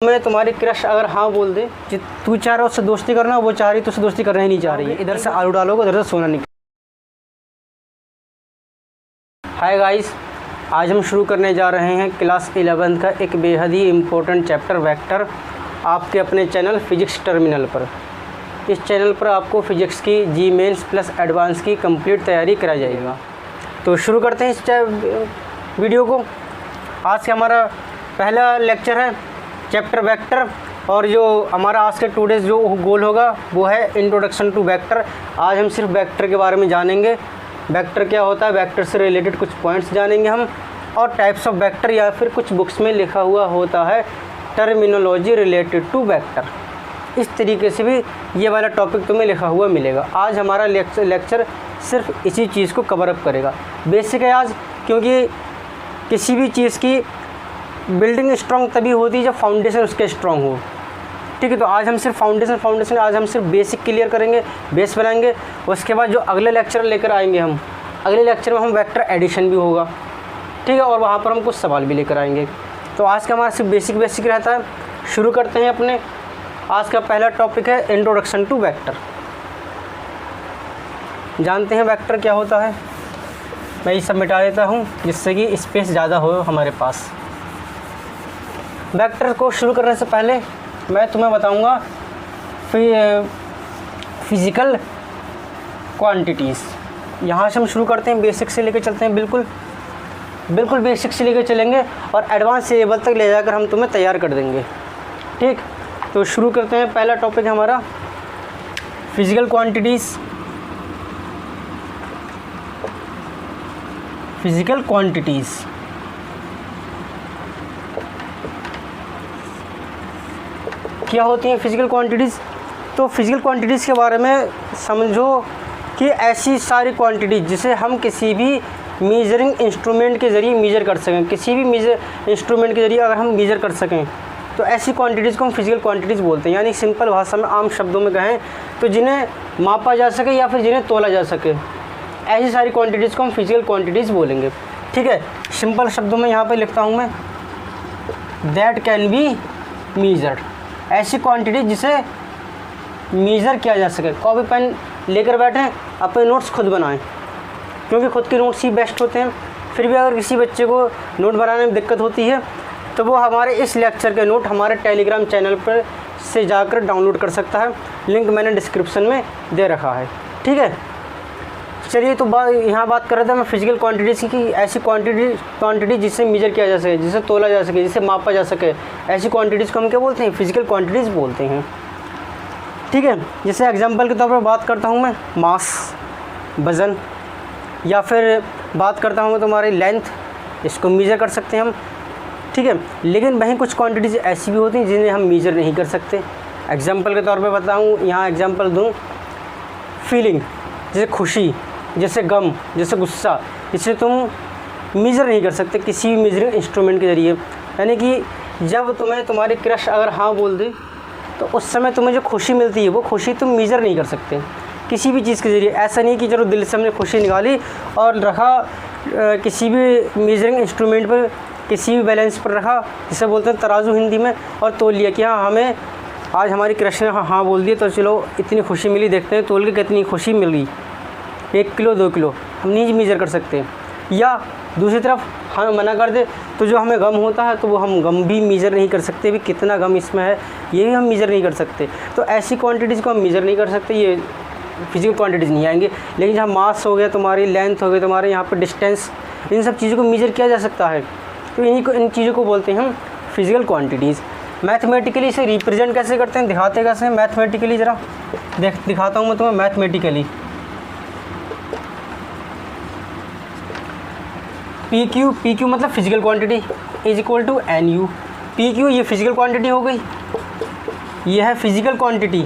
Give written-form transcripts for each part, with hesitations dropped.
मैं तुम्हारी क्रश अगर हाँ बोल दे, तू चाह रहा उससे दोस्ती करना, वो चाह रही तो उससे दोस्ती करना ही नहीं चाह रही है। इधर से आलू डालोगे, उधर से सोना निकल। हाय गाइस, आज हम शुरू करने जा रहे हैं क्लास 11 का एक बेहद ही इम्पोर्टेंट चैप्टर वेक्टर, आपके अपने चैनल फिजिक्स टर्मिनल पर। इस चैनल पर आपको फिजिक्स की जी मेंस प्लस एडवांस की कंप्लीट तैयारी करा जाएगा। तो शुरू करते हैं इस वीडियो को। आज का हमारा पहला लेक्चर है चैप्टर वेक्टर, और जो हमारा आज के टुडेज जो गोल होगा वो है इंट्रोडक्शन टू वेक्टर। आज हम सिर्फ वेक्टर के बारे में जानेंगे, वेक्टर क्या होता है, वेक्टर से रिलेटेड कुछ पॉइंट्स जानेंगे हम, और टाइप्स ऑफ वेक्टर, या फिर कुछ बुक्स में लिखा हुआ होता है टर्मिनोलॉजी रिलेटेड टू वेक्टर। इस तरीके से भी ये वाला टॉपिक तुम्हें लिखा हुआ मिलेगा। आज हमारा लेक्चर सिर्फ इसी चीज़ को कवर अप करेगा। बेसिक है आज, क्योंकि किसी भी चीज़ की बिल्डिंग स्ट्रॉन्ग तभी होती है जब फाउंडेशन उसके स्ट्रॉन्ग हो। ठीक है, तो आज हम सिर्फ फाउंडेशन आज हम सिर्फ बेसिक क्लियर करेंगे, बेस बनाएंगे। उसके बाद जो अगले लेक्चर लेकर आएंगे हम, अगले लेक्चर में हम वेक्टर एडिशन भी होगा, ठीक है, और वहाँ पर हम कुछ सवाल भी लेकर आएंगे। तो आज का हमारा सिर्फ बेसिक रहता है। शुरू करते हैं अपने आज का पहला टॉपिक है इंट्रोडक्शन टू वेक्टर। जानते हैं वेक्टर क्या होता है। मैं ये सब मिटा देता हूँ जिससे कि स्पेस ज़्यादा हो हमारे पास। वेक्टर को शुरू करने से पहले मैं तुम्हें बताऊंगा फिज़िकल क्वांटिटीज़। यहाँ से हम शुरू करते हैं, बेसिक से लेकर चलते हैं, बिल्कुल बेसिक से लेकर चलेंगे और एडवांस लेवल तक ले जाकर हम तुम्हें तैयार कर देंगे। ठीक, तो शुरू करते हैं। पहला टॉपिक है हमारा फिज़िकल क्वांटिटीज़। फिज़िकल क्वांटिटीज़ क्या होती हैं फिज़िकल क्वांटिटीज़। तो फिज़िकल क्वांटिटीज़ के बारे में समझो कि ऐसी सारी क्वांटिटीज़ जिसे हम किसी भी मेजरिंग इंस्ट्रूमेंट के ज़रिए मेज़र कर सकें, किसी भी इंस्ट्रूमेंट के ज़रिए अगर हम मेज़र कर सकें तो ऐसी क्वांटिटीज़ को हम फिज़िकल क्वांटिटीज़ बोलते हैं। यानी सिंपल भाषा में, आम शब्दों में कहें तो जिन्हें मापा जा सके या फिर जिन्हें तोला जा सके, ऐसी सारी क्वांटिटीज़ को हम फिज़िकल क्वांटिटीज़ बोलेंगे। ठीक है, सिंपल शब्दों में यहाँ पर लिखता हूँ मैं, दैट कैन बी मेजर्ड। ऐसी क्वांटिटी जिसे मेज़र किया जा सके। कॉपी पेन लेकर बैठें, अपने नोट्स खुद बनाएं, क्योंकि खुद के नोट्स ही बेस्ट होते हैं। फिर भी अगर किसी बच्चे को नोट बनाने में दिक्कत होती है तो वो हमारे इस लेक्चर के नोट हमारे टेलीग्राम चैनल पर से जाकर डाउनलोड कर सकता है। लिंक मैंने डिस्क्रिप्शन में दे रखा है। ठीक है, चलिए, तो यहाँ बात कर रहे थे मैं फिज़िकल क्वांटिटीज़ की, कि ऐसी क्वांटिटी जिसे मेजर किया जा सके, जिसे तोला जा सके, जिसे मापा जा सके, ऐसी क्वांटिटीज़ को हम क्या बोलते हैं, फिज़िकल क्वांटिटीज़ बोलते हैं। ठीक है, जैसे एग्जांपल के तौर पर बात करता हूँ मैं, मास, वज़न, या फिर बात करता हूँ मैं तुम्हारी लेंथ, इसको मेजर कर सकते हैं हम। ठीक है, लेकिन वहीं कुछ क्वान्टिटीज़ ऐसी भी होती हैं जिन्हें हम मेजर नहीं कर सकते। एग्जाम्पल के तौर पर बताऊँ, यहाँ एग्जाम्पल दूँ, फीलिंग, जैसे खुशी, जैसे गम, जैसे गुस्सा, इसे तुम मेज़र नहीं कर सकते किसी भी मेजरिंग इंस्ट्रूमेंट के ज़रिए। यानी कि जब तुम्हें तुम्हारी क्रश अगर हाँ बोल दे तो उस समय तुम्हें जो खुशी मिलती है वो खुशी तुम मेज़र नहीं कर सकते किसी भी चीज़ के ज़रिए। ऐसा नहीं कि चलो दिल से हमने खुशी निकाली और रखा किसी भी मेजरिंग इंस्ट्रूमेंट पर, किसी भी बैलेंस पर रखा, जिसे बोलते हैं तराजू हिंदी में, और तोल लिया कि हाँ हमें आज हमारी क्रश ने हाँ बोल दिया तो चलो इतनी खुशी मिली, देखते हैं तोल के कितनी खुशी मिल गई, 1 किलो 2 किलो, हम नहीं मेज़र कर सकते। या दूसरी तरफ हाँ मना कर दे तो जो हमें गम होता है तो वो हम गम भी मेज़र नहीं कर सकते, भी कितना गम इसमें है ये भी हम मेज़र नहीं कर सकते। तो ऐसी क्वांटिटीज़ को हम मेज़र नहीं कर सकते, ये फिज़िकल क्वांटिटीज़ नहीं आएंगे। लेकिन जहाँ मास हो गया, तुम्हारी लेंथ हो गई, तुम्हारे यहाँ पर डिस्टेंस, इन सब चीज़ों को मेज़र किया जा सकता है। तो इन चीज़ों को बोलते हैं हम फिज़िकल क्वांटिटीज़। मैथमेटिकली इसे रिप्रेजेंट कैसे करते हैं, दिखाते कैसे हैं मैथमेटिकली, ज़रा दिखाता हूँ मैं तुम्हें मैथमेटिकली। पी क्यू मतलब physical quantity is equal to N U. P Q ये फिज़िकल क्वांटिटी हो गई, ये है physical quantity.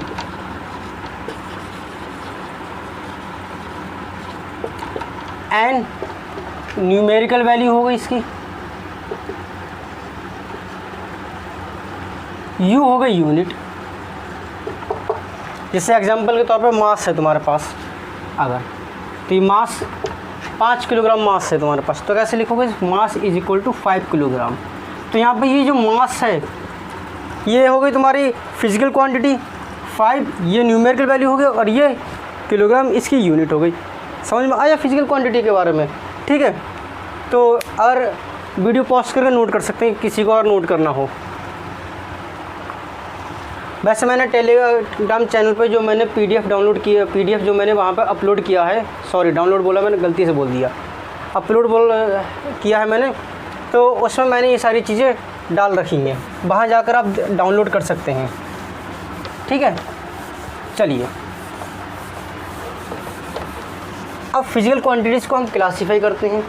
N numerical value हो गई इसकी, यू हो गई यूनिट। जैसे एग्जांपल के तौर पर मास है तुम्हारे पास, अगर तो ये मास 5 किलोग्राम मास है तुम्हारे पास, तो कैसे लिखोगे, mass is equal to 5 kilogram. तो यहाँ पे ये जो मास है ये हो गई तुम्हारी फिजिकल क्वांटिटी 5, ये न्यूमेरिकल वैल्यू हो गई, और ये किलोग्राम इसकी यूनिट हो गई। समझ में आया फिजिकल क्वांटिटी के बारे में, ठीक है। तो और वीडियो पॉज करके नोट कर सकते हैं किसी को और नोट करना हो। वैसे मैंने टेलीग्राम चैनल पे जो मैंने पीडीएफ डाउनलोड किया, पीडीएफ जो मैंने वहाँ पर अपलोड किया है, सॉरी डाउनलोड बोला मैंने, गलती से बोल दिया, अपलोड किया है मैंने, तो उसमें मैंने ये सारी चीज़ें डाल रखी हैं, वहाँ जाकर आप डाउनलोड कर सकते हैं, ठीक है। चलिए अब फिजिकल क्वांटिटीज़ को हम क्लासीफाई करते हैं,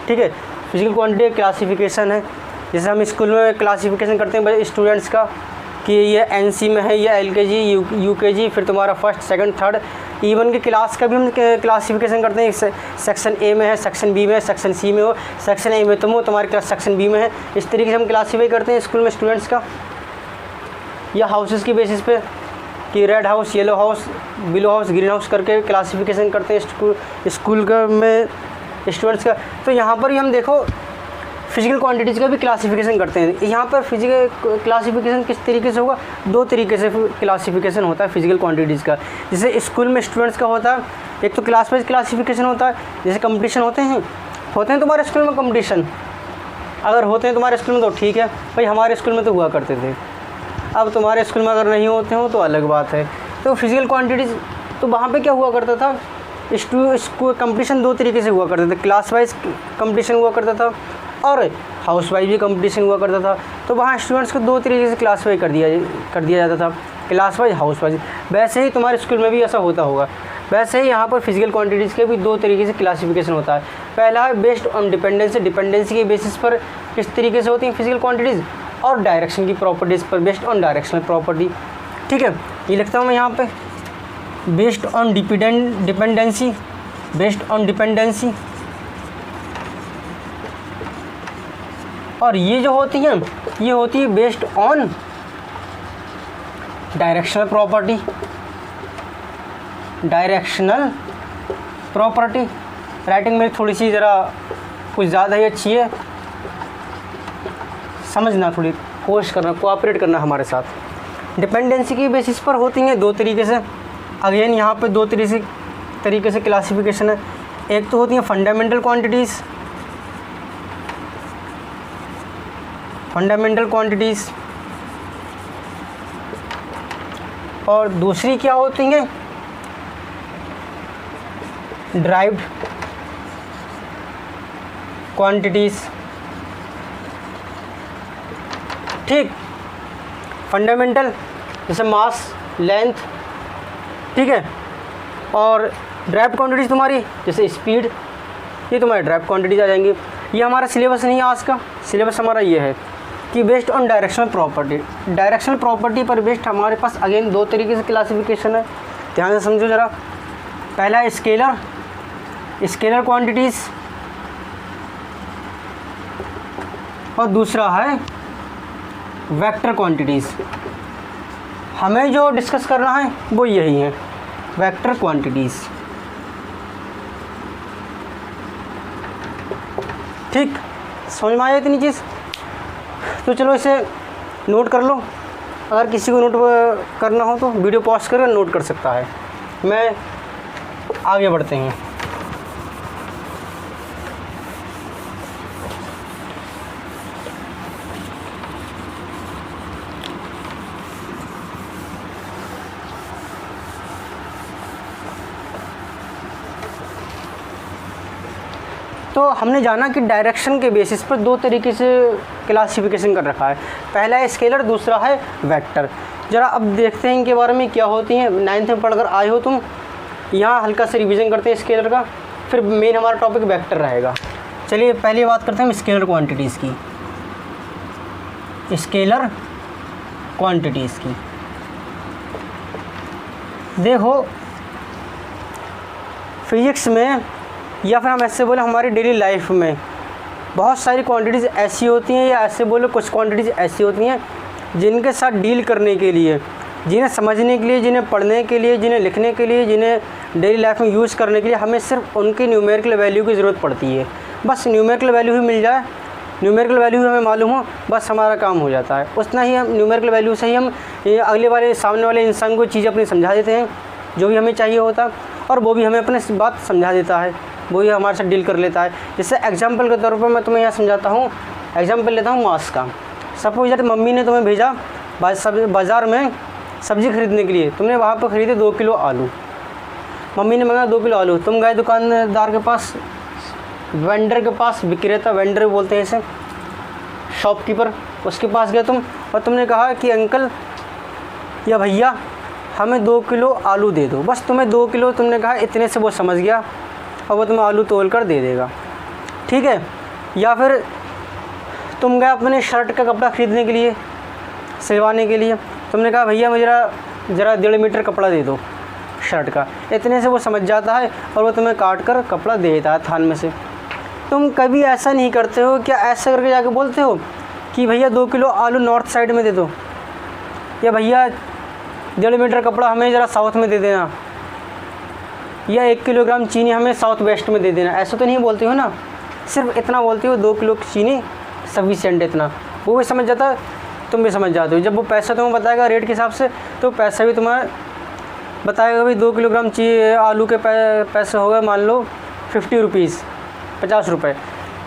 ठीक है। फिजिकल क्वांटिटी क्लासिफिकेशन है, जैसे हम स्कूल में क्लासिफिकेशन करते हैं स्टूडेंट्स का कि ये एनसी में है, ये एलकेजी, यूकेजी, फिर तुम्हारा फर्स्ट सेकंड थर्ड, इवन के क्लास का भी हम क्लासिफिकेशन करते हैं। सेक्शन ए में है, सेक्शन बी में है, सेक्शन सी में हो, सेक्शन ए में तुम हो, तुम्हारी क्लास सेक्शन बी में है। इस तरीके से हम क्लासीफाई करते हैं स्कूल में स्टूडेंट्स का, या हाउसेस की बेसिस पे कि red house, yellow house, blue house, green house करके क्लासिफिकेशन करते हैं स्कूल का में स्टूडेंट्स का। तो यहाँ पर ही हम देखो फिजिकल क्वांटिटीज़ का भी क्लासिफिकेशन करते हैं। यहाँ पर फिजिकल क्लासिफिकेशन किस तरीके से होगा, 2 तरीके से क्लासिफिकेशन होता है फिजिकल क्वांटिटीज़ का। जैसे स्कूल में स्टूडेंट्स का होता है, एक तो क्लास वाइज क्लासिफिकेशन होता है, जैसे कंपटीशन होते हैं तुम्हारे स्कूल में कंपटीशन, अगर होते हैं तुम्हारे स्कूल में तो ठीक है भाई, हमारे स्कूल में तो हुआ करते थे, अब तुम्हारे स्कूल में अगर नहीं होते हो तो अलग बात है। तो फिजिकल क्वांटिटीज़, तो वहाँ पर क्या हुआ करता था, कंपटीशन 2 तरीके से हुआ करते थे, क्लास वाइज कंपटीशन हुआ करता था और हाउस वाइज भी कंपटीशन हुआ करता था। तो वहाँ स्टूडेंट्स को 2 तरीके से क्लासीफाई कर दिया जाता था, क्लास वाइज, हाउस वाइज। वैसे ही तुम्हारे स्कूल में भी ऐसा होता होगा। वैसे ही यहाँ पर फिजिकल क्वांटिटीज़ के भी 2 तरीके से क्लासिफिकेशन होता है। पहला है बेस्ड ऑन डिपेंडेंसी, डिपेंडेंसी के बेसिस पर किस तरीके से होती हैं फिजिकल क्वांटिटीज़, और डायरेक्शन की प्रॉपर्टीज़ पर, बेस्ड ऑन डायरेक्शनल प्रॉपर्टी, ठीक है। ये लिखता हूँ मैं यहाँ पर, based on dependency, based on dependency, और ये जो होती हैं ये होती है based on directional property, directional property. Writing मेरी थोड़ी सी ज़रा कुछ ज़्यादा ही अच्छी है, समझना, थोड़ी कोशिश करना, कोऑपरेट करना हमारे साथ। डिपेंडेंसी की बेसिस पर होती हैं 2 तरीके से, अगेन यहाँ पे 2 तरीके से क्लासिफिकेशन है। एक तो होती हैं फंडामेंटल क्वांटिटीज़, फंडामेंटल क्वांटिटीज़, और दूसरी क्या होती हैं, ड्राइव्ड क्वांटिटीज़, ठीक। फंडामेंटल जैसे मास, लेंथ, ठीक है, और ड्राइव्ड क्वांटिटीज़ तुम्हारी जैसे स्पीड, ये तुम्हारी ड्राइव्ड क्वांटिटीज़ आ जाएंगी। ये हमारा सिलेबस नहीं है आज का, सिलेबस हमारा ये है कि based on directional property, directional property पर बेस्ड हमारे पास अगेन 2 तरीके से क्लासिफिकेशन है, ध्यान से समझो ज़रा। पहला है स्केलर क्वांटिटीज़, और दूसरा है वेक्टर क्वांटिटीज़। हमें जो डिस्कस करना है वो यही है, वेक्टर क्वांटिटीज़, ठीक। समझ में आया इतनी चीज़? तो चलो इसे नोट कर लो, अगर किसी को नोट करना हो तो वीडियो पॉज कर नोट कर सकता है। मैं आगे बढ़ते हैं। तो हमने जाना कि डायरेक्शन के बेसिस पर 2 तरीके से क्लासिफिकेशन कर रखा है, पहला है स्केलर, दूसरा है वेक्टर। ज़रा अब देखते हैं इनके बारे में क्या होती हैं। 9th में पढ़कर आए हो तुम, यहाँ हल्का सा रिवीजन करते हैं स्केलर का, फिर मेन हमारा टॉपिक वेक्टर रहेगा। चलिए पहले बात करते हैं स्केलर क्वांटिटीज़ की, स्केलर क्वांटिटीज़ की। देखो फिजिक्स में, या फिर हम ऐसे बोले हमारी डेली लाइफ में बहुत सारी क्वांटिटीज़ ऐसी होती हैं, या ऐसे बोले कुछ क्वांटिटीज़ ऐसी होती हैं जिनके साथ डील करने के लिए, जिन्हें समझने के लिए, जिन्हें पढ़ने के लिए, जिन्हें लिखने के लिए, जिन्हें डेली लाइफ में यूज़ करने के लिए हमें सिर्फ उनकी न्यूमेरिकल वैल्यू की ज़रूरत पड़ती है। बस न्यूमेरिकल वैल्यू ही मिल जाए न्यूमेरिकल वैल्यू हमें मालूम हो, बस हमारा काम हो जाता है। उतना ही हम न्यूमेरिकल वैल्यू से ही हम अगले वाले सामने वाले इंसान को चीज़ अपनी समझा देते हैं जो भी हमें चाहिए होता है, और वो भी हमें अपने बात समझा देता है, वो ही हमारे साथ डील कर लेता है। जैसे एग्जाम्पल के तौर पर मैं तुम्हें यहाँ समझाता हूँ, एग्जाम्पल लेता हूँ मांस का। सपोज यार मम्मी ने तुम्हें भेजा बाज़ार में सब्ज़ी खरीदने के लिए, तुमने वहाँ पर ख़रीदे 2 किलो आलू। मम्मी ने मंगाया 2 किलो आलू, तुम गए दुकानदार के पास, वेंडर के पास, विक्रेता वेंडर बोलते हैं इसे, शॉपकीपर, उसके पास गए तुम और तुमने कहा कि अंकल या भैया हमें 2 किलो आलू दे दो। बस तुम्हें 2 किलो तुमने कहा, इतने से वो समझ गया और वो तुम्हें आलू तोल कर दे देगा, ठीक है। या फिर तुम गए अपने शर्ट का कपड़ा ख़रीदने के लिए, सिलवाने के लिए, तुमने कहा भैया मुझे ज़रा 1.5 मीटर कपड़ा दे दो शर्ट का, इतने से वो समझ जाता है और वो तुम्हें काट कर कपड़ा दे देता है थान में से। तुम कभी ऐसा नहीं करते हो क्या, ऐसा करके जाके बोलते हो कि भैया 2 किलो आलू नॉर्थ साइड में दे दो, या भैया 1.5 मीटर कपड़ा हमें ज़रा साउथ में दे देना, या 1 किलोग्राम चीनी हमें साउथ वेस्ट में दे देना, ऐसा तो नहीं बोलते हो ना। सिर्फ इतना बोलते हो 2 किलो चीनी सफिशिएंट, इतना। वो भी समझ जाता है, तुम भी समझ जाते हो। जब वो पैसा तुम्हें बताएगा रेट के हिसाब से, तो पैसा भी तुम्हें बताएगा भाई 2 किलोग्राम आलू के पैसे हो गए मान लो 50 रुपीज़, 50 रुपये,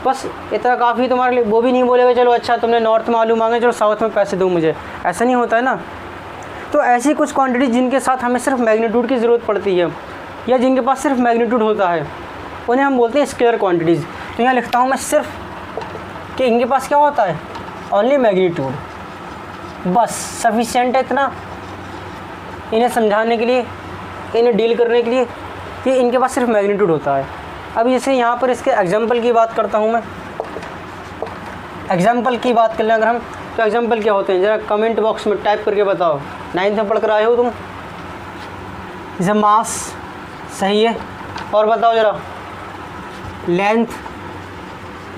बस इतना काफ़ी तुम्हारे लिए। वो भी नहीं बोलेगा चलो अच्छा तुमने नॉर्थ में आलू मांगे, चलो साउथ में पैसे दो मुझे, ऐसा नहीं होता है ना। तो ऐसी कुछ क्वांटिटी जिनके साथ हमें सिर्फ मैग्नीट्यूड की ज़रूरत पड़ती है, या जिनके पास सिर्फ मैग्नीट्यूड होता है, उन्हें हम बोलते हैं स्केलर क्वांटिटीज़। तो यहाँ लिखता हूँ मैं सिर्फ कि इनके पास क्या होता है, ओनली मैग्नीट्यूड, बस सफिशिएंट है इतना इन्हें समझाने के लिए, इन्हें डील करने के लिए, कि इनके पास सिर्फ मैग्नीट्यूड होता है। अब जैसे यहाँ पर इसके एग्जाम्पल की बात करता हूँ मैं, एग्जाम्पल की बात कर लें अगर हम, तो एग्जाम्पल क्या होते हैं ज़रा कमेंट बॉक्स में टाइप करके बताओ। 9th में पढ़ कर आए हो तुम, जैसे मास सही है, और बताओ ज़रा लेंथ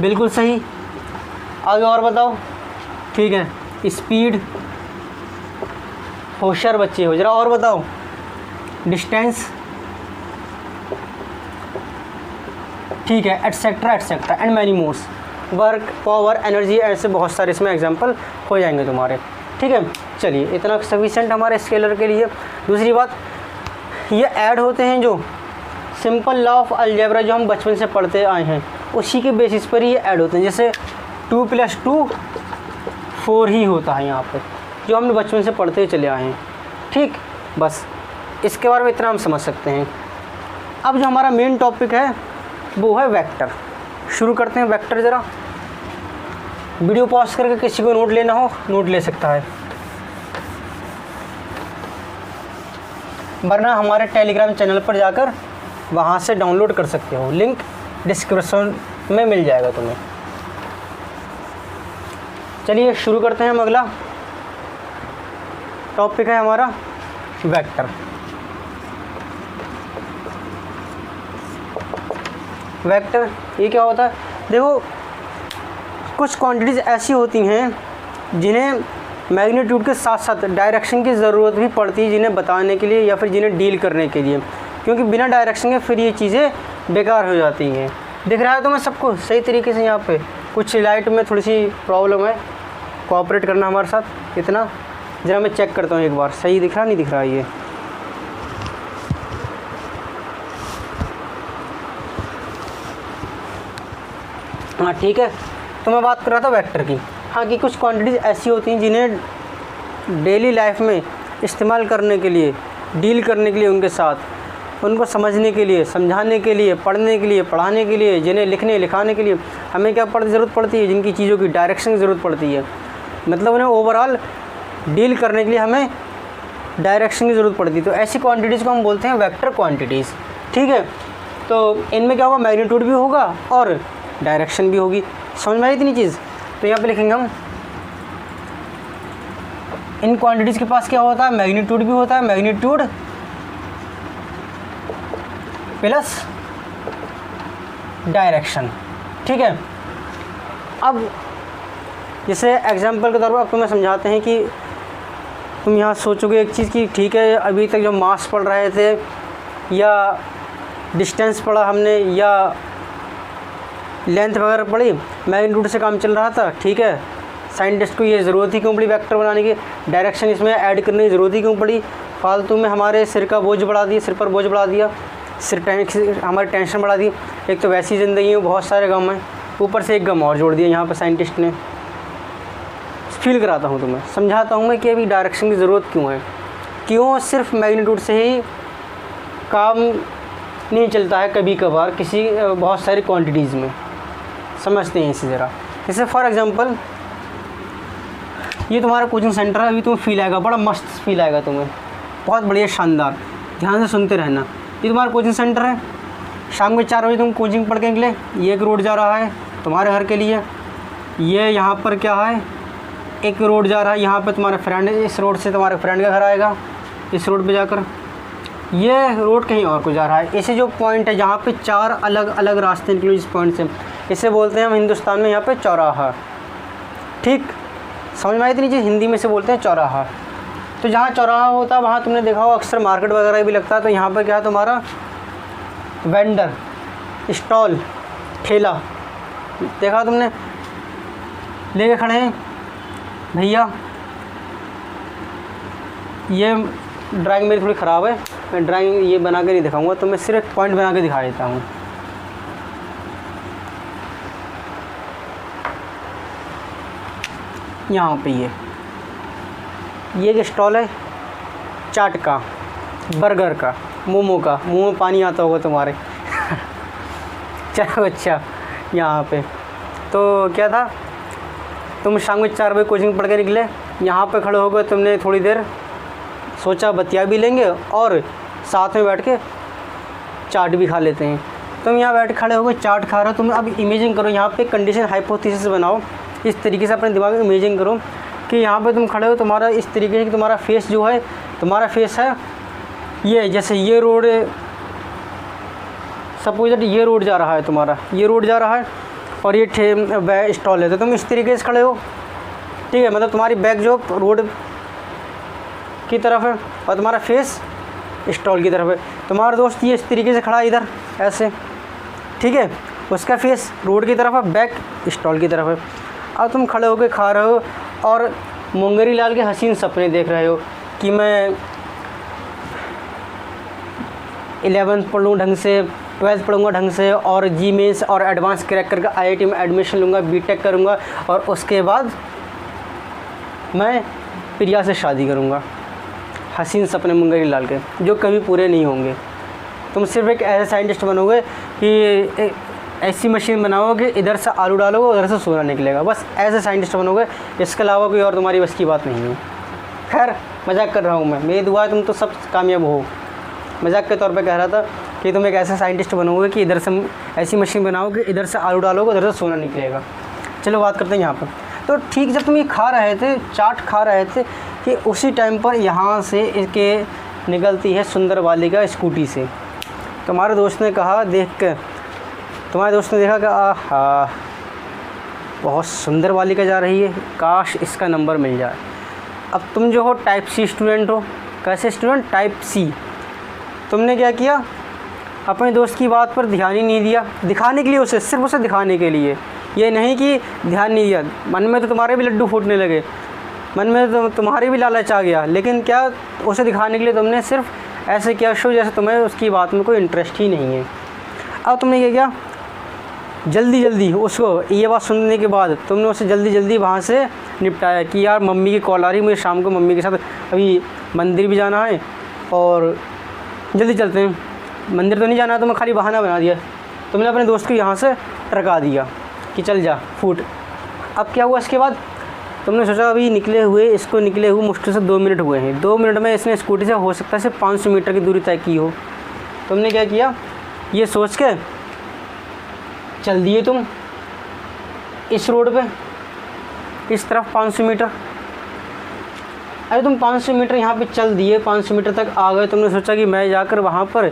बिल्कुल सही, आगे और बताओ, ठीक है, स्पीड, होशियार बच्चे हो, ज़रा और बताओ, डिस्टेंस, ठीक है, etcetera etcetera and many mores, work, power, energy, ऐसे बहुत सारे इसमें एग्जांपल हो जाएंगे तुम्हारे, ठीक है। चलिए इतना सफिशिएंट हमारे स्केलर के लिए। दूसरी बात, ये ऐड होते हैं जो सिंपल लॉ ऑफ अलजेब्रा जो हम बचपन से पढ़ते आए हैं, उसी के बेसिस पर ये ऐड होते हैं। जैसे 2 + 2 4 ही होता है यहाँ पर, जो हमने बचपन से पढ़ते चले आए हैं, ठीक। बस इसके बारे में इतना हम समझ सकते हैं। अब जो हमारा मेन टॉपिक है वो है वेक्टर। शुरू करते हैं वेक्टर। ज़रा वीडियो पॉज करके किसी को नोट लेना हो नोट ले सकता है, वरना हमारे टेलीग्राम चैनल पर जाकर वहाँ से डाउनलोड कर सकते हो, लिंक डिस्क्रिप्शन में मिल जाएगा तुम्हें। चलिए शुरू करते हैं। हम अगला टॉपिक है हमारा वेक्टर। वेक्टर ये क्या होता है, देखो कुछ क्वांटिटीज़ ऐसी होती हैं जिन्हें मैग्नीट्यूड के साथ साथ डायरेक्शन की ज़रूरत भी पड़ती है, जिन्हें बताने के लिए या फिर जिन्हें डील करने के लिए, क्योंकि बिना डायरेक्शन के फिर ये चीज़ें बेकार हो जाती हैं। दिख रहा है तो मैं सबको सही तरीके से, यहाँ पे कुछ लाइट में थोड़ी सी प्रॉब्लम है, कोऑपरेट करना हमारे साथ। इतना ज़रा मैं चेक करता हूँ एक बार, सही दिख रहा नहीं दिख रहा ये। हाँ ठीक है, तो मैं बात कर रहा था वेक्टर की। हाँ कि कुछ क्वांटिटीज़ ऐसी होती हैं जिन्हें डेली लाइफ में इस्तेमाल करने के लिए, डील करने के लिए उनके साथ, उनको समझने के लिए, समझाने के लिए, पढ़ने के लिए, पढ़ाने के लिए, जिन्हें लिखने लिखाने के लिए हमें क्या ज़रूरत पड़ती है, जिनकी चीज़ों की डायरेक्शन की ज़रूरत पड़ती है, मतलब उन्हें ओवरऑल डील करने के लिए हमें डायरेक्शन की ज़रूरत पड़ती है। तो ऐसी क्वांटिटीज़ को हम बोलते हैं वेक्टर क्वांटिटीज़, ठीक है। तो इनमें क्या होगा, मैग्नीट्यूड भी होगा और डायरेक्शन भी होगी। समझ में आई इतनी चीज़। तो यहाँ पे लिखेंगे हम, इन क्वांटिटीज़ के पास क्या होता है, मैग्नीट्यूड भी होता है, मैग्नीट्यूड प्लस डायरेक्शन, ठीक है। अब जैसे एग्जांपल के तौर पर आपको मैं समझाते हैं कि तुम यहाँ सोचोगे एक चीज़ कि ठीक है अभी तक जो मास पढ़ रहे थे या डिस्टेंस पढ़ा हमने या लेंथ वगैरह पड़ी, मैग्नीट्यूड से काम चल रहा था, ठीक है। साइंटिस्ट को ये ज़रूरत ही क्यों पड़ी वेक्टर बनाने की, डायरेक्शन इसमें ऐड करने की ज़रूरत ही क्यों पड़ी, फालतू में हमारे सिर का बोझ बढ़ा दिया, सिर पर बोझ बढ़ा दिया, हमारी टेंशन बढ़ा दी। एक तो वैसी ज़िंदगी में बहुत सारे गम हैं, ऊपर से एक गम और जोड़ दिया यहाँ पर साइंटिस्ट ने। फील कराता हूँ तुम्हें, समझाता हूँ मैं कि अभी डायरेक्शन की ज़रूरत क्यों है, क्यों सिर्फ मैग्नीट्यूड से ही काम नहीं चलता है, कभी कभार किसी बहुत सारी क्वांटिटीज़ में। समझते हैं इसे ज़रा। जैसे फॉर एग्ज़ाम्पल ये तुम्हारा कोचिंग सेंटर है, अभी तुम्हें फील आएगा, बड़ा मस्त फील आएगा तुम्हें, बहुत बढ़िया शानदार, ध्यान से सुनते रहना। ये तुम्हारा कोचिंग सेंटर है, शाम के 4 बजे तुम कोचिंग पढ़ के निकले, ये एक रोड जा रहा है तुम्हारे घर के लिए, ये यहाँ पर क्या है, एक रोड जा रहा है, यहाँ पे तुम्हारा फ्रेंड है, इस रोड से तुम्हारे फ्रेंड का घर आएगा, इस रोड पे जाकर ये रोड कहीं और को जा रहा है। ऐसे जो पॉइंट है जहाँ पे 4 अलग अलग रास्ते निकले इस पॉइंट से, इसे बोलते हैं हम हिंदुस्तान में यहाँ पे चौराहा। ठीक, समझ में आई इतनी चीज़, हिंदी में से बोलते हैं चौराहा। तो जहाँ चौराहा होता है वहाँ तुमने देखा हो अक्सर मार्केट वगैरह भी लगता है, तो यहाँ पर क्या है तुम्हारा वेंडर, स्टॉल, ठेला देखा तुमने, लेके खड़े हैं भैया। ये ड्राइंग मेरी थोड़ी ख़राब है, मैं ड्राइंग ये बना के नहीं दिखाऊंगा, तो मैं सिर्फ एक पॉइंट बना के दिखा देता हूँ। यहाँ पे ये एक स्टॉल है चाट का, बर्गर का, मोमो का, मुंह में पानी आता होगा तुम्हारे चलो अच्छा, यहाँ पे तो क्या था, तुम शाम को 4 बजे कोचिंग पढ़ के निकले, यहाँ पे खड़े हो गए, तुमने थोड़ी देर सोचा बतिया भी लेंगे और साथ में बैठ के चाट भी खा लेते हैं। तुम यहाँ बैठ खड़े हो गए, चाट खा रहे हो, तुम अब इमेजिन करो, यहाँ पे कंडीशन हाइपोथेसिस बनाओ, इस तरीके से अपने दिमाग में इमेजिन करो कि यहाँ पे तुम खड़े हो, तुम्हारा इस तरीके से कि तुम्हारा फेस जो है, तुम्हारा फेस है ये, जैसे ये रोड, सपोज दैट ये रोड जा रहा है तुम्हारा, ये रोड जा रहा है और ये स्टॉल है, तो तुम इस तरीके से खड़े हो, ठीक है, मतलब तुम्हारी बैक जो रोड की तरफ है और तुम्हारा फेस स्टॉल की तरफ है। तुम्हारा दोस्त ये इस तरीके से खड़ा है इधर ऐसे, ठीक है, उसका फेस रोड की तरफ है, बैक स्टॉल की तरफ है। अब तुम खड़े होकर खा रहे हो और मुंगरी लाल के हसीन सपने देख रहे हो कि मैं 11th पढ़ लूँ ढंग से, 12th पढ़ूँगा ढंग से और जी मेंस और एडवांस क्रैक करके IIT में एडमिशन लूँगा, बीटेक करूँगा और उसके बाद मैं प्रिया से शादी करूँगा। हसीन सपने मुंगरी लाल के जो कभी पूरे नहीं होंगे। तुम सिर्फ एक ऐसे साइंटिस्ट बनोगे कि ऐसी मशीन बनाओगे, इधर से आलू डालोगे उधर से सोना निकलेगा, बस ऐसे साइंटिस्ट बनोगे, इसके अलावा कोई और तुम्हारी बस की बात नहीं है। खैर मजाक कर रहा हूँ मैं, मेरी दुआ है तुम तो सब कामयाब हो। मजाक के तौर पे कह रहा था कि तुम एक ऐसा साइंटिस्ट बनोगे कि इधर से ऐसी मशीन बनाओगे, इधर से आलू डालोगे उधर से सोना निकलेगा। चलो बात करते हैं यहाँ पर। तो ठीक जब तुम ये खा रहे थे, चाट खा रहे थे, कि उसी टाइम पर यहाँ से इसके निकलती है सुंदर बालिका स्कूटी से। तुम्हारे दोस्त ने कहा, देख कर तुम्हारे दोस्त ने देखा कि आहा बहुत सुंदर बालिका जा रही है, काश इसका नंबर मिल जाए। अब तुम जो हो टाइप सी स्टूडेंट हो। कैसे स्टूडेंट? टाइप सी। तुमने क्या किया, अपने दोस्त की बात पर ध्यान ही नहीं दिया, दिखाने के लिए उसे, सिर्फ उसे दिखाने के लिए। ये नहीं कि ध्यान नहीं दिया, मन में तो तुम्हारे भी लड्डू फूटने लगे, मन में तो तुम्हारी भी लालच आ गया, लेकिन क्या उसे दिखाने के लिए तुमने सिर्फ ऐसे किया शो जैसे तुम्हें उसकी बात में कोई इंटरेस्ट ही नहीं है। अब तुमने क्या किया, जल्दी जल्दी उसको ये बात सुनने के बाद तुमने उसे जल्दी जल्दी वहाँ से निपटाया कि यार मम्मी की कॉल आ रही, मुझे शाम को मम्मी के साथ अभी मंदिर भी जाना है और जल्दी चलते हैं। मंदिर तो नहीं जाना है, तो मैं खाली बहाना बना दिया। तुमने अपने दोस्त को यहाँ से टरका दिया कि चल जा फूट। अब क्या हुआ इसके बाद, तुमने सोचा अभी निकले हुए मुश्किल से 2 मिनट हुए हैं, 2 मिनट में इसने स्कूटी से हो सकता है सिर्फ 500 मीटर की दूरी तय की हो। तुमने क्या किया, ये सोच के चल दिए तुम इस रोड पे, इस तरफ 500 मीटर। अरे तुम 500 मीटर यहाँ पे चल दिए, 500 मीटर तक आ गए। तुमने सोचा कि मैं जाकर वहाँ पर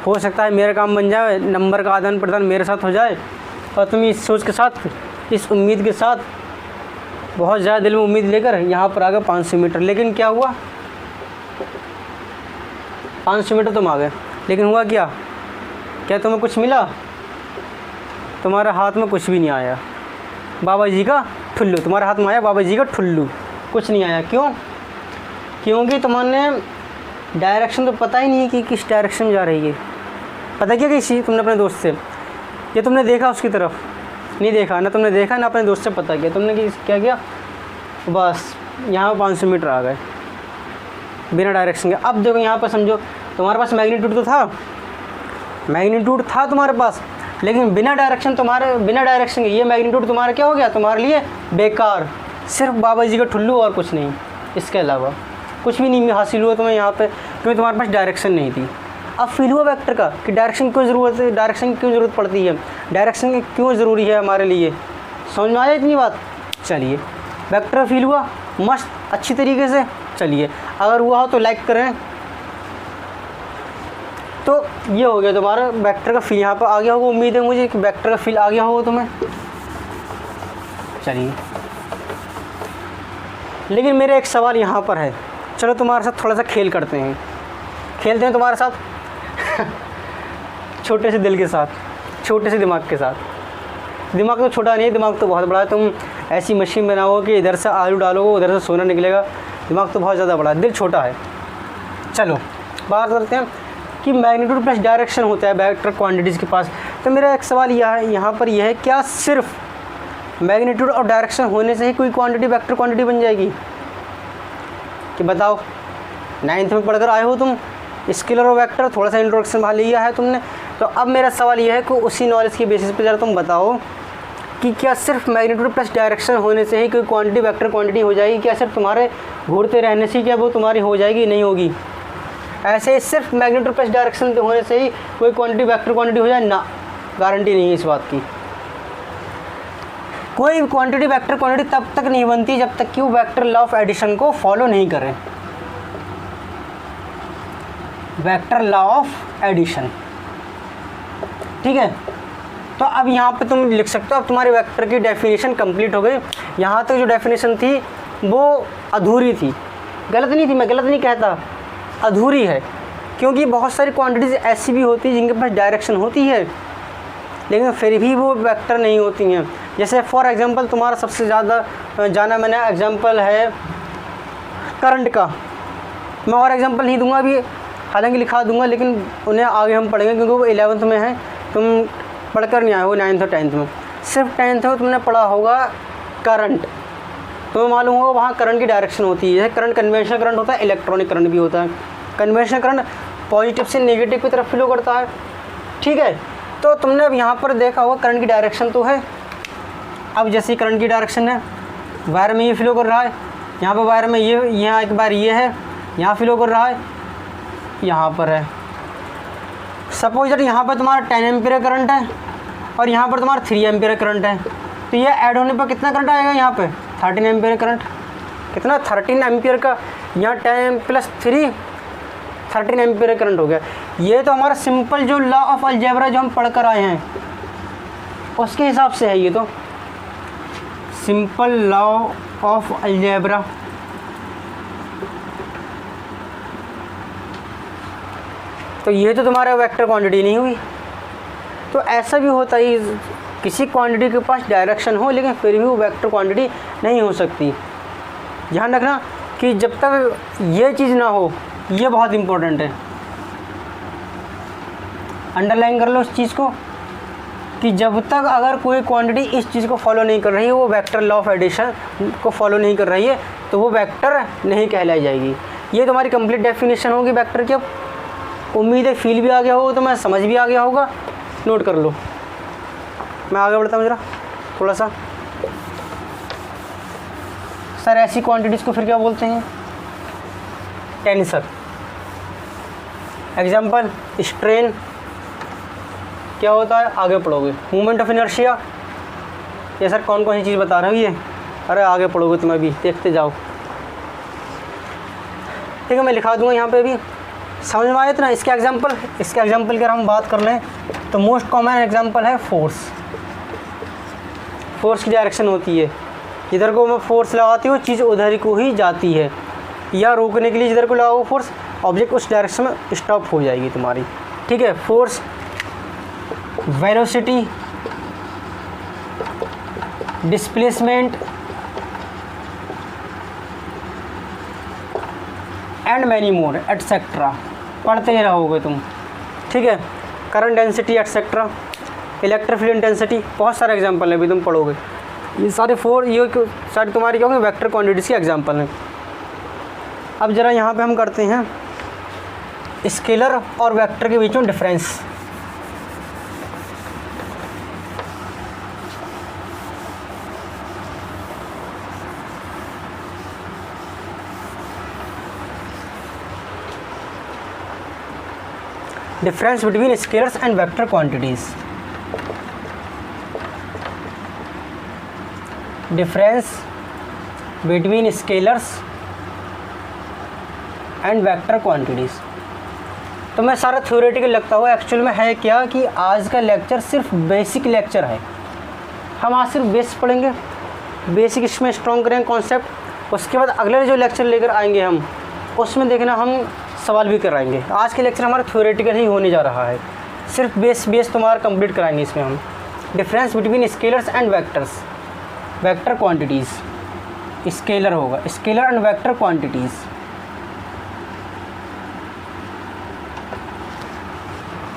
हो सकता है मेरा काम बन जाए, नंबर का आदान प्रदान मेरे साथ हो जाए। और तुम इस सोच के साथ, इस उम्मीद के साथ, बहुत ज़्यादा दिल में उम्मीद लेकर यहाँ पर आ गए 500 मीटर। लेकिन क्या हुआ, 500 मीटर तुम आ गए, लेकिन हुआ क्या, क्या तुम्हें कुछ मिला? तुम्हारे हाथ में कुछ भी नहीं आया, बाबा जी का ठुल्लू तुम्हारे हाथ में आया, बाबा जी का ठुल्लू, कुछ नहीं आया। क्यों? क्योंकि तुम्हारे डायरेक्शन तो पता ही नहीं है कि किस डायरेक्शन में जा रही है। पता क्या किसी तुमने अपने दोस्त से, ये तुमने देखा उसकी तरफ नहीं देखा ना, तुमने देखा ना अपने दोस्त से पता किया, तुमने क्या किया, बस यहाँ 500 मीटर आ गए बिना डायरेक्शन के। अब देखो यहाँ पर समझो तुम्हारे पास मैग्नीट्यूड तो था, मैग्नीट्यूड था तुम्हारे पास, लेकिन बिना डायरेक्शन के ये मैग्नीट्यूड तुम्हारा क्या हो गया, तुम्हारे लिए बेकार, सिर्फ बाबा जी का ठुल्लू और कुछ नहीं, इसके अलावा कुछ भी नहीं हासिल हुआ तुम्हें यहाँ पे, क्योंकि तुम्हारे पास डायरेक्शन नहीं थी। अब फील हुआ वेक्टर का कि डायरेक्शन क्यों ज़रूरत है, डायरेक्शन की क्यों ज़रूरत पड़ती है, डायरेक्शन क्यों ज़रूरी है हमारे लिए। समझ में आया इतनी बात? चलिए, वेक्टर फील हुआ मस्त अच्छी तरीके से। चलिए, अगर हुआ हो तो लाइक करें। तो ये हो गया तुम्हारा वेक्टर का फील, यहाँ पर आ गया होगा, उम्मीद है मुझे कि वेक्टर का फील आ गया होगा तुम्हें। चलिए, लेकिन मेरा एक सवाल यहाँ पर है, चलो तुम्हारे साथ थोड़ा सा खेल करते हैं, खेलते हैं तुम्हारे साथ छोटे से दिल के साथ, छोटे से दिमाग के साथ। दिमाग तो छोटा नहीं है, दिमाग तो बहुत बड़ा है। तुम ऐसी मशीन बनाओ कि इधर से आलू डालोगे उधर से सोना निकलेगा, दिमाग तो बहुत ज़्यादा बड़ा है, दिल छोटा है। चलो बात करते हैं कि मैग्नीट्यूड प्लस डायरेक्शन होता है वेक्टर क्वांटिटीज़ के पास। तो मेरा एक सवाल यहाँ पर यह है, क्या सिर्फ मैग्नीट्यूड और डायरेक्शन होने से ही कोई क्वांटिटी वेक्टर क्वांटिटी बन जाएगी? कि बताओ, 9th में पढ़कर आए हो तुम, स्केलर और वेक्टर थोड़ा सा इंट्रोडक्शन भा लिया है तुमने। तो अब मेरा सवाल यह है कि उसी नॉलेज की बेसिस पे ज़रा तुम बताओ कि क्या सिर्फ मैग्नीट्यूड प्लस डायरेक्शन होने से ही कोई क्वांटिटी वेक्टर क्वांटिटी हो जाएगी? क्या सिर्फ तुम्हारे घूरते रहने से क्या वो तुम्हारी हो जाएगी? नहीं होगी। ऐसे ही सिर्फ मैग्नीट्यूड प्लस डायरेक्शन होने से ही कोई क्वांटिटी वेक्टर क्वांटिटी हो जाए ना, गारंटी नहीं है इस बात की। कोई क्वांटिटी वेक्टर क्वांटिटी तब तक नहीं बनती जब तक कि वो वेक्टर लॉ ऑफ एडिशन को फॉलो नहीं करें। वेक्टर लॉ ऑफ एडिशन, ठीक है। तो अब यहाँ पे तुम लिख सकते हो, अब तुम्हारे वेक्टर की डेफिनेशन कंप्लीट हो गई। यहाँ तक जो डेफिनेशन थी वो अधूरी थी, गलत नहीं थी, मैं गलत नहीं कहता, अधूरी है, क्योंकि बहुत सारी क्वांटिटीज़ ऐसी भी होती हैं जिनके पास डायरेक्शन होती है लेकिन फिर भी वो वेक्टर नहीं होती हैं। जैसे फॉर एग्जांपल तुम्हारा सबसे ज़्यादा जाना मैंने एग्जांपल है करंट का। मैं और एग्जांपल नहीं दूंगा अभी, हालांकि लिखा दूंगा, लेकिन उन्हें आगे हम पढ़ेंगे क्योंकि वो 11th में है, तुम पढ़कर नहीं आए हो 9th और 10th में। सिर्फ 10th में तुमने पढ़ा होगा करंट, तुम्हें मालूम होगा वहाँ करंट की डायरेक्शन होती है। करंट कन्वेंशनल करंट होता है, इलेक्ट्रॉनिक करंट भी होता है। कन्वेंशनल करंट पॉजिटिव से नेगेटिव की तरफ फ्लो करता है, ठीक है। तो तुमने अब यहाँ पर देखा होगा करंट की डायरेक्शन तो है। अब जैसे करंट की डायरेक्शन है, वायर में ये फ्लो कर रहा है, यहाँ पर वायर में ये, यहाँ एक बार ये है, यहाँ फ्लो कर रहा है, यहाँ पर है। सपोज दैट यहाँ पर तुम्हारा 10 एम्पीयर करंट है और यहाँ पर तुम्हारा 3 एम्पीयर करंट है, तो ये ऐड होने पर कितना करंट आएगा? यहाँ पे 13 एम्पीयर करंट। कितना? 13 एम्पीयर का, यहाँ 10 + 3 13 एम्पीयर करंट हो गया। ये तो हमारा सिंपल जो लॉ ऑफ अलजेब्रा जो हम पढ़ कर आए हैं उसके हिसाब से है, ये तो सिंपल लॉ ऑफ अलजेब्रा। तो ये तो तुम्हारा वेक्टर क्वांटिटी नहीं हुई। तो ऐसा भी होता है, किसी क्वांटिटी के पास डायरेक्शन हो लेकिन फिर भी वो वेक्टर क्वांटिटी नहीं हो सकती। ध्यान रखना कि जब तक ये चीज़ ना हो, ये बहुत इम्पोर्टेंट है, अंडरलाइन कर लो इस चीज़ को, कि जब तक अगर कोई क्वांटिटी इस चीज़ को फॉलो नहीं कर रही है, वो वेक्टर लॉ ऑफ एडिशन को फॉलो नहीं कर रही है, तो वो वेक्टर नहीं कहलाई जाएगी। ये तुम्हारी कंप्लीट डेफिनेशन होगी वेक्टर की। अब उम्मीद है फील भी आ गया होगा, तो मैं समझ भी आ गया होगा, नोट कर लो। मैं आगे बढ़ता हूँ ज़रा थोड़ा सा। सर ऐसी क्वांटिटीज़ को फिर क्या बोलते हैं? टेंसर। एग्जांपल स्ट्रेन क्या होता है, आगे पढ़ोगे। मोमेंट ऑफ इनर्शिया, ये सर कौन कौन सी चीज़ बता रहे हो ये? अरे आगे पढ़ोगे तुम, अभी देखते जाओ, ठीक है। मैं लिखा दूँगा यहाँ पे भी, समझ में आया इतना। इसके एग्जांपल की अगर हम बात कर लें तो मोस्ट कॉमन एग्जांपल है फोर्स। फोर्स की डायरेक्शन होती है, जिधर को मैं फोर्स लगाती हूँ चीज़ उधर को ही जाती है, या रोकने के लिए जिधर को लगाओ फोर्स, ऑब्जेक्ट उस डायरेक्शन में स्टॉप हो जाएगी तुम्हारी, ठीक है। Force, velocity, displacement and many more etcetera पढ़ते ही रहोगे तुम, ठीक है। Current density etcetera, electric field intensity, बहुत सारे एग्जांपल हैं, अभी तुम पढ़ोगे। ये सारे ये सारी तुम्हारी क्या होंगे, वेक्टर क्वांटिटीज़ के एग्जांपल हैं। अब ज़रा यहाँ पे हम करते हैं स्केलर और वेक्टर के बीच में difference. Difference between scalars and vector quantities. Difference between scalars and vector quantities. तो मैं सारा थ्योरेटिकल लगता हुआ, एक्चुअल में है क्या कि आज का लेक्चर सिर्फ बेसिक लेक्चर है। हम आज सिर्फ बेस पढ़ेंगे, बेसिक इसमें स्ट्रॉन्ग करेंगे कॉन्सेप्ट। उसके बाद अगले जो लेक्चर लेकर आएंगे हम, उसमें देखना हम सवाल भी कराएंगे। आज के लेक्चर हमारा थ्योरेटिकल ही होने जा रहा है, सिर्फ बेस तुम्हारा कंप्लीट कराएंगे इसमें हम। Difference between scalars and vectors, vector quantities. Scalar होगा, स्केलर एंड वेक्टर क्वांटिटीज़।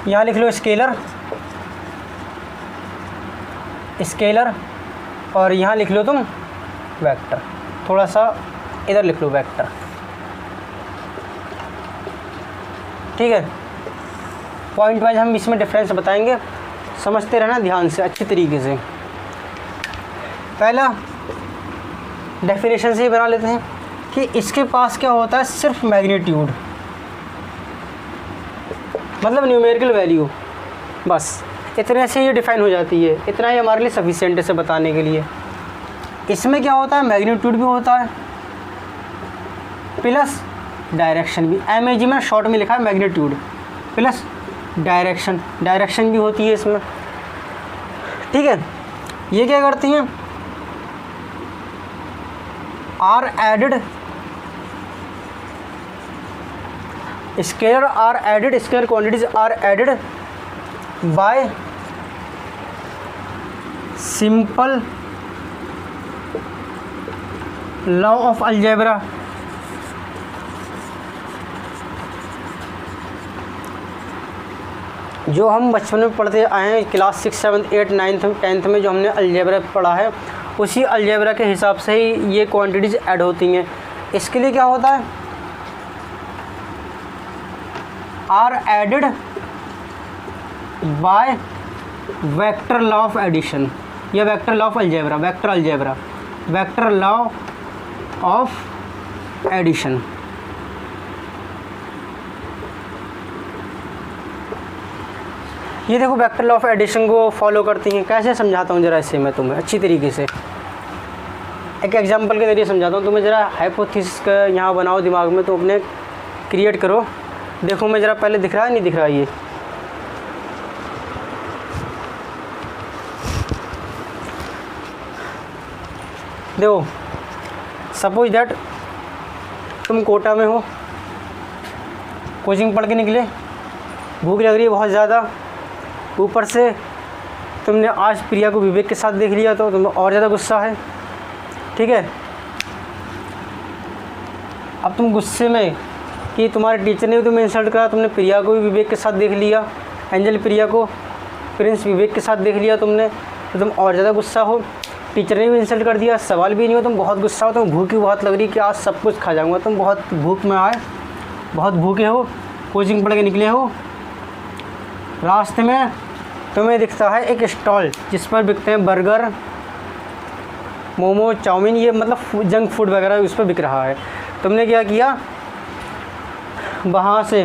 यहाँ लिख लो स्केलर, स्केलर, और यहाँ लिख लो तुम वेक्टर। थोड़ा सा इधर लिख लो वेक्टर, ठीक है। पॉइंट वाइज हम इसमें डिफरेंस बताएंगे, समझते रहना ध्यान से अच्छी तरीके से। पहला डेफिनेशन से ही बना लेते हैं कि इसके पास क्या होता है, सिर्फ मैग्नीट्यूड, मतलब न्यूमेरिकल वैल्यू, बस इतने से ये डिफाइन हो जाती है। इतना ही हमारे लिए सफिशिएंट है इसे बताने के लिए। इसमें क्या होता है, मैग्नीट्यूड भी होता है प्लस डायरेक्शन भी। MAG में शॉर्ट में लिखा है मैग्नीट्यूड प्लस डायरेक्शन, डायरेक्शन भी होती है इसमें, ठीक है। ये क्या करती हैं, are added scalar quantities are added by simple law of algebra. जो हम बचपन में पढ़ते आए हैं, क्लास 6, 7, 8, 9, 10th में जो हमने अलजेब्रा पढ़ा है, उसी अलजेब्रा के हिसाब से ही ये क्वांटिटीज़ ऐड होती हैं। इसके लिए क्या होता है, are added by vector law of addition या vector law of algebra, vector law of addition. ये देखो वेक्टर लॉ ऑफ एडिशन को फॉलो करती हैं। कैसे समझाता हूँ ज़रा इससे मैं तुम्हें अच्छी तरीके से, एक एग्जांपल के जरिए समझाता हूँ तुम्हें। ज़रा हाइपोथेसिस का यहाँ बनाओ दिमाग में, तो अपने क्रिएट करो। देखो मैं ज़रा पहले दिख रहा है, नहीं दिख रहा ये, देखो सपोज दैट तुम कोटा में हो, कोचिंग पढ़ के निकले, भूख लग रही है बहुत ज़्यादा, ऊपर से तुमने आज प्रिया को विवेक के साथ देख लिया तो तुम्हें और ज़्यादा गुस्सा है, ठीक है। अब तुम गुस्से में कि तुम्हारे टीचर ने भी तुम्हें इंसल्ट करा, तुमने प्रिया को भी विवेक के साथ देख लिया, एंजल प्रिया को प्रिंस विवेक के साथ देख लिया तुमने, तो तुम और ज़्यादा गुस्सा हो। टीचर ने भी इंसल्ट कर दिया, सवाल भी नहीं हो, तुम बहुत गुस्सा हो, तुम भूखी बहुत लग रही कि आज सब कुछ खा जाऊँगा, तुम बहुत भूख में आए, बहुत भूखे हो, कोचिंग पढ़ के निकले हो। रास्ते में तुम्हें दिखता है एक स्टॉल जिस पर बिकते हैं बर्गर, मोमो, चाउमीन, ये मतलब जंक फूड वगैरह उस पर बिक रहा है। तुमने क्या किया, वहाँ से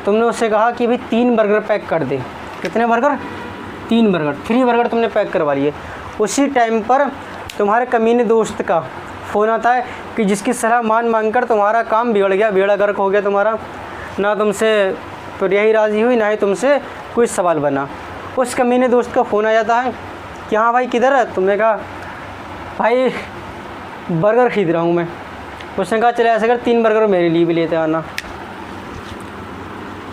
तुमने उससे कहा कि भाई 3 बर्गर पैक कर दे। कितने बर्गर? 3 बर्गर, 3 बर्गर तुमने पैक करवा लिए। उसी टाइम पर तुम्हारे कमीने दोस्त का फ़ोन आता है कि जिसकी सलाह मान कर तुम्हारा काम बिगड़ गया, बेड़ा गर्क हो गया तुम्हारा, ना तुमसे प्रिया ही राज़ी हुई, ना ही तुमसे कोई सवाल बना। उस कमीने दोस्त का फ़ोन आ जाता है कि हाँ भाई किधर है? तुमने कहा भाई बर्गर ख़रीद रहा हूँ मैं। उसने कहा चले ऐसा कर 3 बर्गर मेरे लिए भी लेते आना।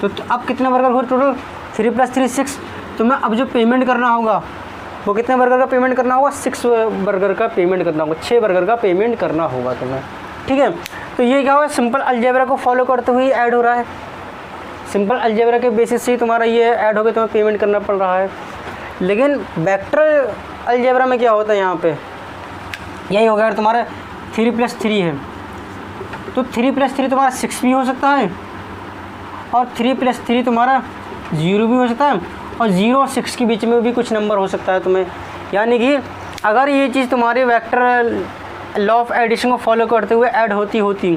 तो अब कितने बर्गर हुए टोटल? 3 + 3 6। तुम्हें अब जो पेमेंट करना होगा वो कितने बर्गर का पेमेंट करना होगा, 6 बर्गर का पेमेंट करना होगा, 6 बर्गर का पेमेंट करना होगा तुम्हें। ठीक है, तो ये क्या हुआ, सिंपल अलजेब्रा को फॉलो करते हुए ऐड हो रहा है। सिंपल अलजेब्रा के बेसिस से ही तुम्हारा ये ऐड हो गया, तुम्हें पेमेंट करना पड़ रहा है। लेकिन वेक्टर अलजेब्रा में क्या होता है, यहाँ पे यही होगा, अगर तुम्हारा 3 + 3 है तो 3 + 3 तुम्हारा 6 भी हो सकता है, और 3 + 3 तुम्हारा 0 भी हो सकता है, और 0 और 6 के बीच में भी कुछ नंबर हो सकता है तुम्हें। यानी कि अगर ये चीज़ तुम्हारे वेक्टर लॉ ऑफ एडिशन को फॉलो करते हुए ऐड होती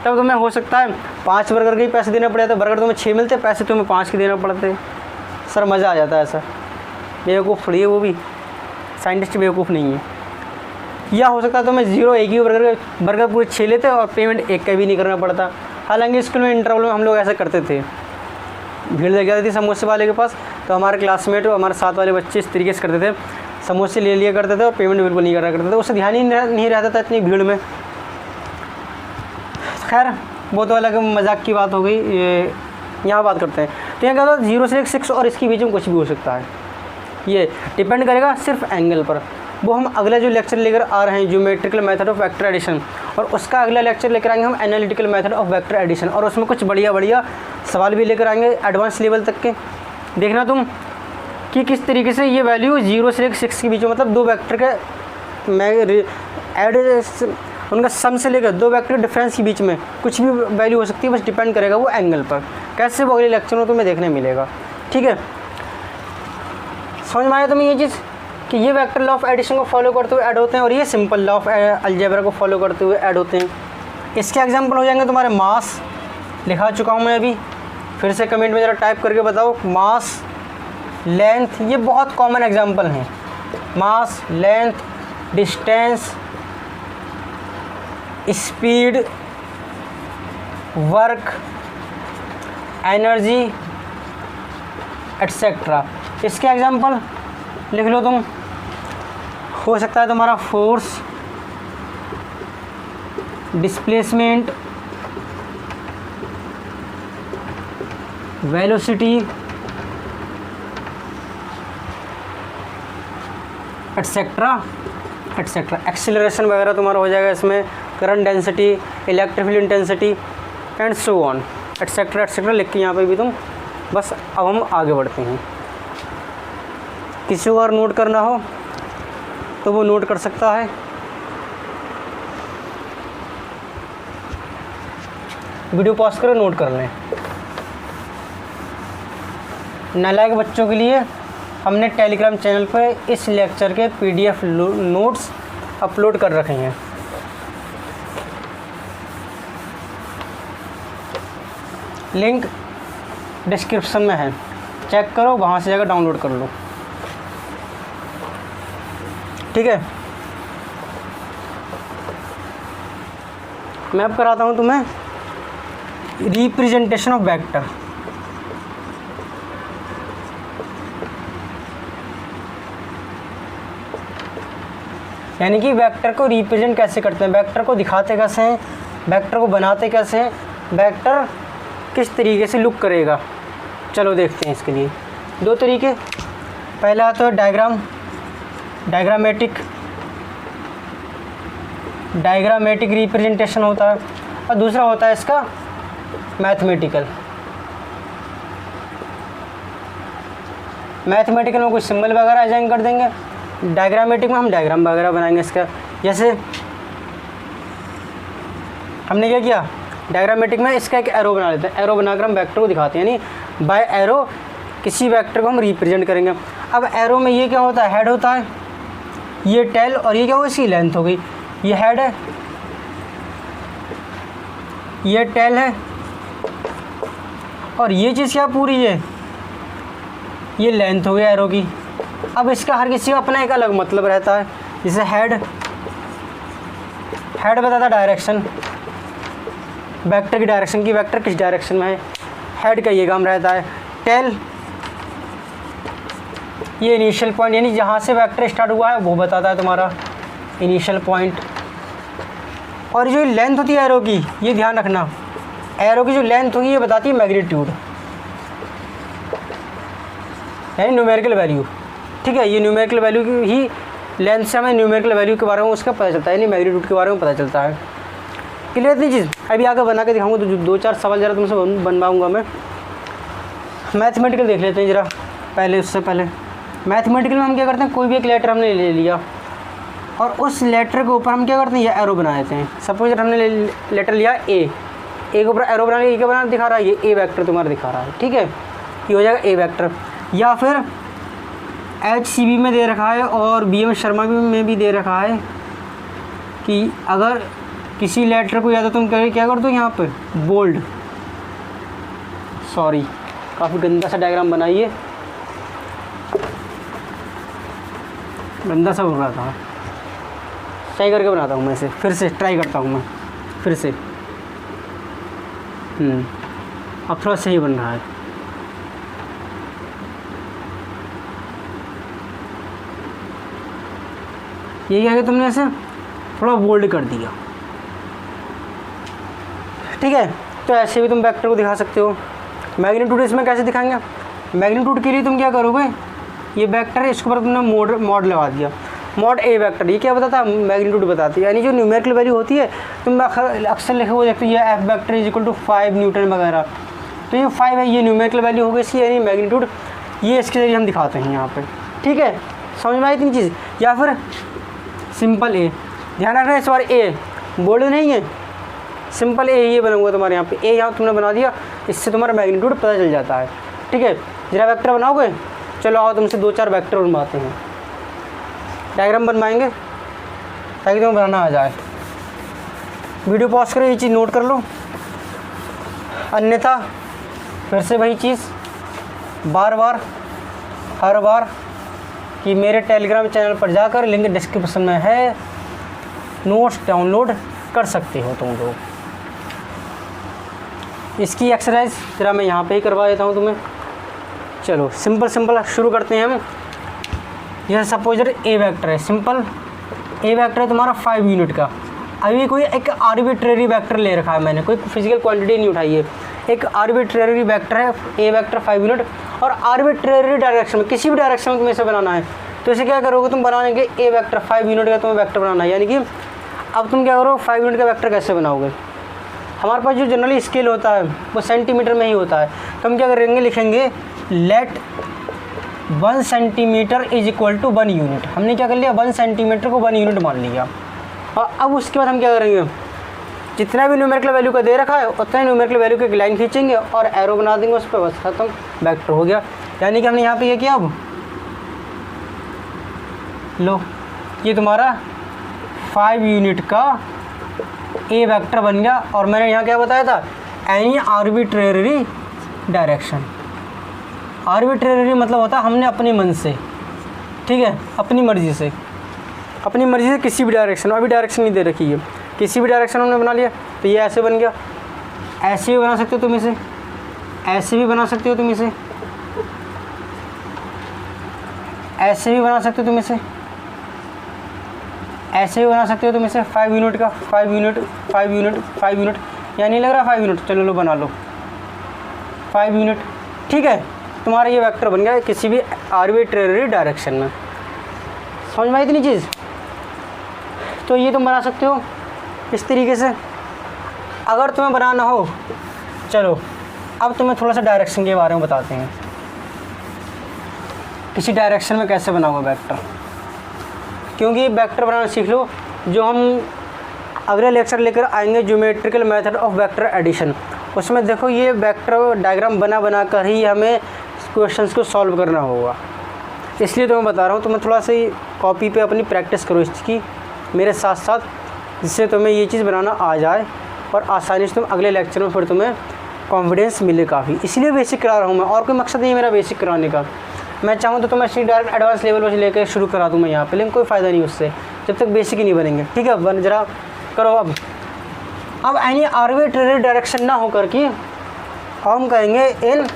तब तुम्हें हो सकता है 5 बर्गर के ही पैसे देने पड़े, तो बर्गर तुम्हें 6 मिलते, पैसे तुम्हें 5 के देना पड़ते। सर मज़ा आ जाता है ऐसा। बेवकूफ़ थोड़ी है वो भी, साइंटिस्ट बेवकूफ़ नहीं है। या हो सकता है तुम्हें 0 एक ही बर्गर पूरे 6 लेते और पेमेंट एक का भी नहीं करना पड़ता। हालांकि स्कूल में इंटरवल में हम लोग ऐसा करते थे, भीड़ लग जाती थी समोसे वाले के पास, तो हमारे क्लासमेट और हमारे साथ वाले बच्चे इस तरीके से करते थे, समोसे ले लिया करते थे और पेमेंट बिल्कुल नहीं करा करते थे। उससे ध्यान ही नहीं रहता था इतनी भीड़ में। खैर वो तो अलग मजाक की बात हो गई, ये यहाँ बात करते हैं। तो यहाँ क्या होता है, 0 से 6 और इसके बीच में कुछ भी हो सकता है। ये डिपेंड करेगा सिर्फ एंगल पर। वो हम अगला जो लेक्चर लेकर आ रहे हैं, geometrical method of vector addition, और उसका अगला लेक्चर लेकर आएंगे हम analytical method of vector addition, और उसमें कुछ बढ़िया सवाल भी लेकर आएंगे एडवांस लेवल तक के। देखना तुम कि किस तरीके से ये वैल्यू 0 से 6 के बीच में, मतलब 2 वेक्टर के उनका सम से लेकर 2 वेक्टर के डिफरेंस के बीच में कुछ भी वैल्यू हो सकती है, बस डिपेंड करेगा वो एंगल पर। कैसे, वो अगले लेक्चर में तुम्हें देखने मिलेगा। ठीक है, समझ में आया तुम्हें ये चीज़ कि ये वेक्टर लॉ ऑफ एडिशन को फॉलो करते हुए ऐड होते हैं, और ये सिंपल लॉ ऑफ अलजेब्रा को फॉलो करते हुए ऐड होते हैं। इसके एग्जांपल हो जाएंगे तुम्हारे मास, लिखा चुका हूँ मैं अभी, फिर से कमेंट में ज़रा टाइप करके बताओ। मास, लेंथ, ये बहुत कॉमन एग्जांपल हैं। Mass, length, distance, speed, work, energy etcetera. इसके एग्जांपल लिख लो तुम। हो सकता है तुम्हारा force, displacement, velocity etcetera. Acceleration वगैरह तुम्हारा हो जाएगा इसमें, current density, electric field intensity and so on etcetera लिख के यहाँ पे भी तुम। बस अब हम आगे बढ़ते हैं। किसी को अगर नोट करना हो तो वो नोट कर सकता है। वीडियो पॉज करो, नोट कर लें। नालायक बच्चों के लिए हमने टेलीग्राम चैनल पर इस लेक्चर के PDF नोट्स अपलोड कर रखे हैं। लिंक डिस्क्रिप्शन में है, चेक करो, वहाँ से जाकर डाउनलोड कर लो। ठीक है, मैं अब कराता हूँ तुम्हें रिप्रेजेंटेशन ऑफ वेक्टर। यानी कि वेक्टर को रिप्रेजेंट कैसे करते हैं, वेक्टर को दिखाते कैसे हैं, वेक्टर को बनाते कैसे हैं, वेक्टर किस तरीके से लुक करेगा। चलो देखते हैं। इसके लिए 2 तरीके। पहला तो डायग्रामेटिक रिप्रेजेंटेशन होता है, और दूसरा होता है इसका मैथमेटिकल में कुछ सिंबल वगैरह असाइन कर देंगे। डायग्रामेटिक में हम डायग्राम वगैरह बनाएंगे इसका। जैसे हमने क्या किया, डायग्रामेटिक में इसका एक एरो बना लेते हैं, एरो बनाकर हम वेक्टर को दिखाते हैं, यानी बाय एरो किसी वेक्टर को हम रिप्रेजेंट करेंगे। अब एरो में ये क्या होता है, हेड होता है, ये टेल, और ये क्या होगा, इसकी लेंथ हो गई। ये हेड है, ये टेल है, और ये चीज़ क्या पूरी है, ये लेंथ हो गई एरो की। अब इसका हर किसी का अपना एक अलग मतलब रहता है। जैसे हेड बताता है डायरेक्शन, वेक्टर की डायरेक्शन की, वेक्टर किस डायरेक्शन में है, हेड का ये काम रहता है। टेल ये इनिशियल पॉइंट, यानी जहाँ से वेक्टर स्टार्ट हुआ है वो बताता है तुम्हारा इनिशियल पॉइंट। और जो लेंथ होती है एरो की, ये ध्यान रखना, एरो की जो लेंथ होगी ये बताती है मैग्नीट्यूड, यानी न्यूमेरिकल वैल्यू। ठीक है, ये न्यूमेरिकल वैल्यू की ही लेंथ से हमें न्यूमेरिकल वैल्यू के बारे में उसका पता चलता है, यानी मैग्नीट्यूड के बारे में पता चलता है। क्लियर इतनी चीज़। अभी आगे बना के दिखाऊंगा, तो 2-4 सवाल ज़रा तुमसे बनवाऊँगा मैं। मैथमेटिकल देख लेते हैं ज़रा पहले। उससे पहले मैथमेटिकल में हम क्या करते हैं, कोई भी एक लेटर हमने ले लिया और उस लेटर के ऊपर हम क्या करते हैं, ये एरो बना देते हैं। सपोज हमने लेटर लिया ए के ऊपर एरो बना लिया, ए क्या बना दिखा रहा है, ये ए वेक्टर तुम्हारा दिखा रहा है, ठीक है, ये हो जाएगा ए वेक्टर। या फिर HCB में दे रखा है और BM शर्मा में भी दे रखा है कि अगर किसी लेटर को या तो तुम क्या कर दो यहाँ पे बोल्ड, सॉरी काफ़ी गंदा सा डायग्राम बनाइए, गंदा सा हो रहा था, सही करके बनाता हूँ मैं इसे, फिर से ट्राई करता हूँ मैं फिर से। अब थोड़ा सही बन रहा है। ये क्या है, तुमने ऐसे थोड़ा बोल्ड कर दिया, ठीक है। तो ऐसे भी तुम वेक्टर को दिखा सकते हो। मैग्नीट्यूड इसमें कैसे दिखाएंगे, मैग्नीट्यूड के लिए तुम क्या करोगे, ये वेक्टर है, इसके ऊपर तुमने मॉड लगा दिया, मॉड ए वेक्टर। ये क्या बताता है, मैग्नीट्यूड बताती है, यानी जो न्यूमेरिकल वैल्यू होती है तुम अक्सर लिखे हुए देखते हो, ये F vector is equal to 5 newton वगैरह, तो ये 5 है, ये न्यूमेरिकल वैल्यू हो गई इसकी, यानी मैग्नीट्यूड ये इसके जरिए हम दिखाते हैं यहाँ पे, ठीक है। समझ में आई इतनी चीज़। या फिर सिंपल ए, ध्यान रखना इस बार ए बोल्ड नहीं है, सिंपल ए ये बनूंगा तुम्हारे यहाँ पे, ए यहाँ तुमने बना दिया, इससे तुम्हारा मैग्नीट्यूड पता चल जाता है, ठीक है। जरा वेक्टर बनाओगे, चलो आओ तुमसे 2-4 वेक्टर बनवाते हैं, डायग्राम बनवाएंगे ताकि तुम्हें बनाना आ जाए। वीडियो पॉज करो, ये चीज़ नोट कर लो, अन्यथा फिर से वही चीज़ बार बार हर बार कि मेरे टेलीग्राम चैनल पर जाकर, लिंक डिस्क्रिप्शन में है, नोट्स डाउनलोड कर सकते हो तुम लोग। इसकी एक्सरसाइज जरा मैं यहाँ पे ही करवा देता हूँ तुम्हें। चलो सिंपल शुरू करते हैं हम। जैसे सपोज ए वेक्टर है, सिंपल ए वेक्टर है तुम्हारा 5 यूनिट का। अभी कोई एक आर्बिट्रेरी वेक्टर ले रखा है मैंने, कोई फिजिकल क्वांटिटी नहीं उठाई है, एक आर्बिट्रेरी वेक्टर है ए वेक्टर 5 यूनिट, और आर्बिट्रेरी डायरेक्शन में, किसी भी डायरेक्शन में तुम्हें इसे बनाना है, तो इसे क्या करोगे तुम, बनाने के ए वेक्टर 5 यूनिट का तुम्हें वेक्टर बनाना है। यानी कि अब तुम क्या करो, 5 यूनिट का वेक्टर कैसे बनाओगे, हमारे पास जो जनरली स्केल होता है वो सेंटीमीटर में ही होता है, तो हम क्या करेंगे, लिखेंगे let 1 centimetre is equal to 1 unit. हमने क्या कर लिया, 1 सेंटीमीटर को 1 यूनिट मान लिया। और अब उसके बाद हम क्या करेंगे, जितना भी न्यूमेरिकल वैल्यू का दे रखा है उतना न्यूमेरिकल वैल्यू की एक लाइन खींचेंगे और एरो बना देंगे उस पर, बस खत्म, वेक्टर हो गया। यानी कि हमने यहाँ पे ये किया, अब लो ये तुम्हारा 5 यूनिट का ए वेक्टर बन गया। और मैंने यहाँ क्या बताया था, एनी आर्बिट्रेरी डायरेक्शन। आर्बिट्रेरी मतलब होता है हमने अपनी मन से, ठीक है, अपनी मर्ज़ी से, अपनी मर्ज़ी से किसी भी डायरेक्शन, अभी डायरेक्शन नहीं दे रखी है, किसी भी डायरेक्शन हमने बना लिया, तो ये ऐसे बन गया। ऐसे भी बना सकते हो तुम इसे, ऐसे भी बना सकते हो तुम इसे, ऐसे भी बना सकते हो तुम इसे, ऐसे भी बना सकते हो तुम इसे। 5 यूनिट का 5 यूनिट 5 यूनिट 5 यूनिट, यहाँ नहीं लग रहा 5 यूनिट, चलो लो बना लो 5 यूनिट, ठीक है। तुम्हारा ये वेक्टर बन गया किसी भी आर्बिट्रेरी डायरेक्शन में। समझ में आई इतनी चीज़। तो ये तुम बना सकते हो इस तरीके से। अगर तुम्हें बनाना हो, चलो अब तुम्हें थोड़ा सा डायरेक्शन के बारे में बताते हैं, किसी डायरेक्शन में कैसे बनाओगे वेक्टर, क्योंकि वेक्टर बनाना सीख लो। जो हम अगले लेक्चर लेकर आएंगे, geometrical method of vector addition, उसमें देखो ये वेक्टर डायग्राम बना कर ही हमें क्वेश्चंस को सॉल्व करना होगा। इसलिए तो मैं बता रहा हूँ, तुम्हें थोड़ा सा कॉपी पे अपनी प्रैक्टिस करो इसकी मेरे साथ साथ, जिससे तुम्हें ये चीज़ बनाना आ जाए और आसानी से तुम अगले लेक्चर में फिर तुम्हें कॉन्फिडेंस मिले काफ़ी। इसलिए बेसिक करा रहा हूँ मैं, और कोई मकसद नहीं है मेरा बेसिक कराने का। मैं चाहूँ तो तुम्हें डायरेक्ट एडवांस लेवल पर लेकर शुरू करा दूँ मैं यहाँ पे, लेकिन कोई फ़ायदा नहीं उससे जब तक बेसिक ही नहीं बनेंगे, ठीक है। बन जरा करो अब एनी आर्बिट्रेरी डायरेक्शन ना होकर कि हम कहेंगे इन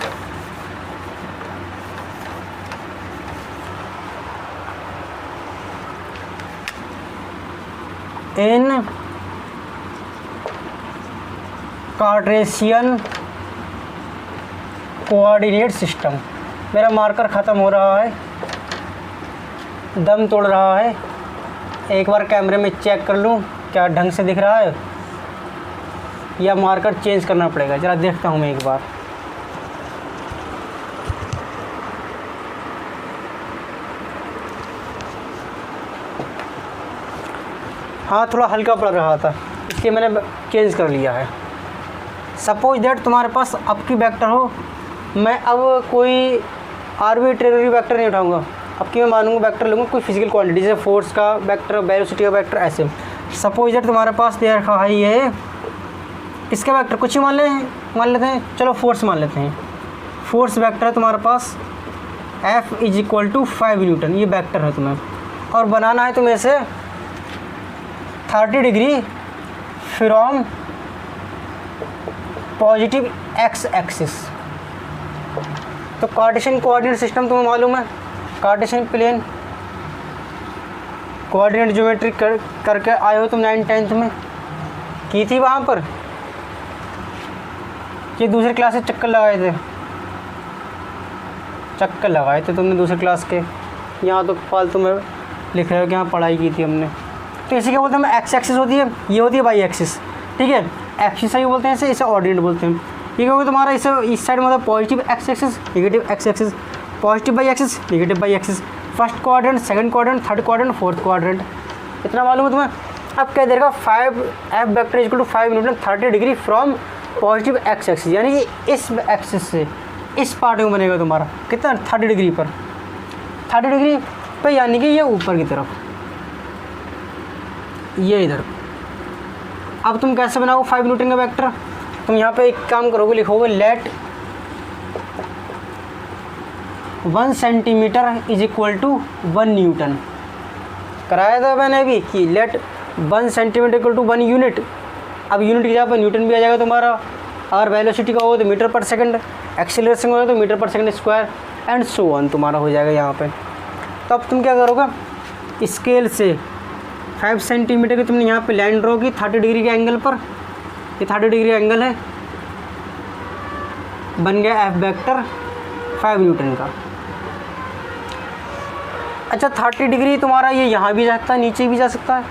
कार्टेशियन कोऑर्डिनेट सिस्टम। मेरा मार्कर ख़त्म हो रहा है, दम तोड़ रहा है। एक बार कैमरे में चेक कर लूँ क्या ढंग से दिख रहा है, या मार्कर चेंज करना पड़ेगा, ज़रा देखता हूँ मैं एक बार। हाँ थोड़ा हल्का पड़ रहा था इसलिए मैंने चेंज कर लिया है। सपोज दैट तुम्हारे पास अब की वेक्टर हो, मैं अब कोई आर्बिट्रेरी वेक्टर नहीं उठाऊंगा, अब की मैं मानूंगा वेक्टर लूँगा कोई फिजिकल क्वांटिटी, जैसे फोर्स का वेक्टर, वेलोसिटी का वेक्टर, ऐसे। सपोज दैट तुम्हारे पास दे रखा है ये इसका वेक्टर कुछ ही मान लेते हैं, चलो फोर्स मान लेते हैं। फोर्स वेक्टर है तुम्हारे पास F = 5 न्यूटन, ये वेक्टर है तुम्हें, और बनाना है तुम्हें से 30 degree from positive x axis. तो कार्टेशियन कोऑर्डिनेट सिस्टम तुम्हें मालूम है, कार्टेशियन प्लेन कोऑर्डिनेट ज्योमेट्री करके आए हो तुम 9th-10th में, की थी वहाँ पर, ये दूसरे क्लास से चक्कर लगाए थे तुमने दूसरे क्लास के, यहाँ तो फालतू में लिख रहे हो कि यहाँ पढ़ाई की थी हमने। तो इसी क्या बोलते हैं, एक्स एक्सिस होती है, ये होती है वाई एक्सिस, ठीक है, एक्सिस ही बोलते हैं इसे ऑर्डिनेट बोलते हैं। ये क्योंकि तुम्हारा इसे इस साइड में होता है positive x axis, negative x axis, positive by axis, negative by axis, first quadrant, second quadrant, third quadrant, fourth quadrant, इतना मालूम है तुम्हें। अब क्या देगा 5 vector = 5 Newton 30 degree from positive x axis, यानी कि इस एक्सिस से इस पार्ट में बनेगा तुम्हारा कितना 30 डिग्री पर, 30 डिग्री पर, यानी कि ये ऊपर की तरफ, ये इधर। अब तुम कैसे बनाओगे 5 न्यूटन का वेक्टर, तुम यहाँ पे एक काम करोगे, लिखोगे लेट 1 सेंटीमीटर = 1 न्यूटन। कराया था मैंने अभी कि लेट 1 सेंटीमीटर = 1 यूनिट। अब यूनिट की जगह पर न्यूटन भी आ जाएगा तुम्हारा, अगर वेलोसिटी का हो तो मीटर पर सेकंड, एक्सीलरेशन हो तो मीटर पर second square, and so on तुम्हारा हो जाएगा यहाँ पे। तो अब तुम क्या करोगे, स्केल से 5 सेंटीमीटर की तुमने यहाँ पे लाइन ड्रॉ की 30 डिग्री के एंगल पर, ये 30 डिग्री एंगल है, बन गया एफ वेक्टर 5 न्यूटन का। अच्छा 30 डिग्री तुम्हारा ये यहाँ भी जा सकता है, नीचे भी जा सकता है,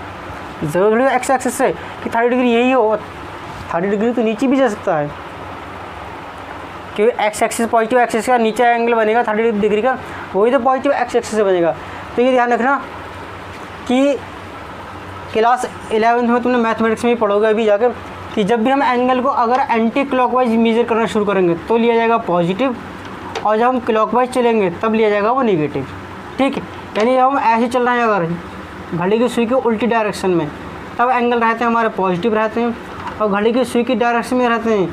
ज़रूरी एक्स एक्सिस से कि 30 डिग्री यही हो, 30 डिग्री तो नीचे भी जा सकता है, क्योंकि एक्स एक्सिस पॉजिटिव एक्सिस का नीचे एंगल बनेगा 30 डिग्री का, वही तो पॉजिटिव एक्स एक्सिस से बनेगा। तो ये ध्यान रखना कि क्लास 11th में तुमने मैथमेटिक्स में ही पढ़ोगे अभी जाकर, कि जब भी हम एंगल को अगर एंटी क्लॉकवाइज मेजर करना शुरू करेंगे तो लिया जाएगा पॉजिटिव, और जब हम क्लॉकवाइज चलेंगे तब लिया जाएगा वो नेगेटिव, ठीक है। यानी हम ऐसे चल रहे हैं अगर घड़ी की सुई की उल्टी डायरेक्शन में, तब एंगल रहते हैं हमारे पॉजिटिव रहते हैं, और घड़ी की सुई की डायरेक्शन में रहते हैं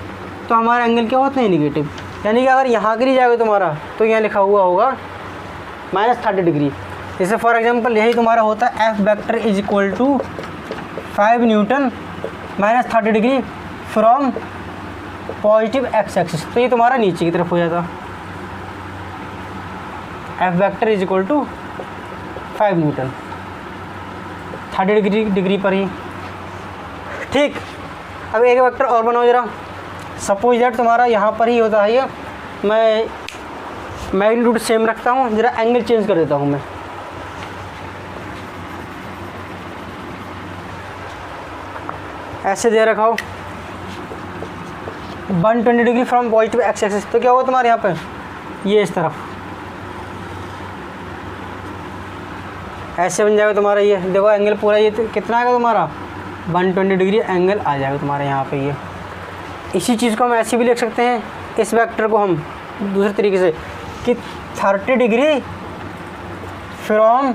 तो हमारे एंगल क्या होते हैं नेगेटिव। यानी कि अगर यहाँ गिर जाएगा तुम्हारा तो यहाँ लिखा हुआ होगा -30 डिग्री। जैसे फॉर एग्जांपल यही तुम्हारा होता है F vector = 5 Newton -30 degree from positive x axis, तो ये तुम्हारा नीचे की तरफ हो जाता, एफ वेक्टर = 5 न्यूटन 30 डिग्री पर ही, ठीक। अब एक वेक्टर और बनाओ जरा। सपोज दैट तुम्हारा यहाँ पर ही होता है, ये मैं मैग्नीट्यूड सेम रखता हूँ, जरा एंगल चेंज कर देता हूँ मैं, ऐसे दे रखा हो 120 degree from positive x axis, तो क्या होगा तुम्हारे यहाँ पे, ये इस तरफ ऐसे बन जाएगा तुम्हारा। ये देखो एंगल पूरा ये कितना आएगा तुम्हारा 120 डिग्री एंगल आ जाएगा तुम्हारे यहाँ पे। ये इसी चीज़ को हम ऐसे भी लिख सकते हैं, इस वेक्टर को हम दूसरे तरीके से कि 30 degree from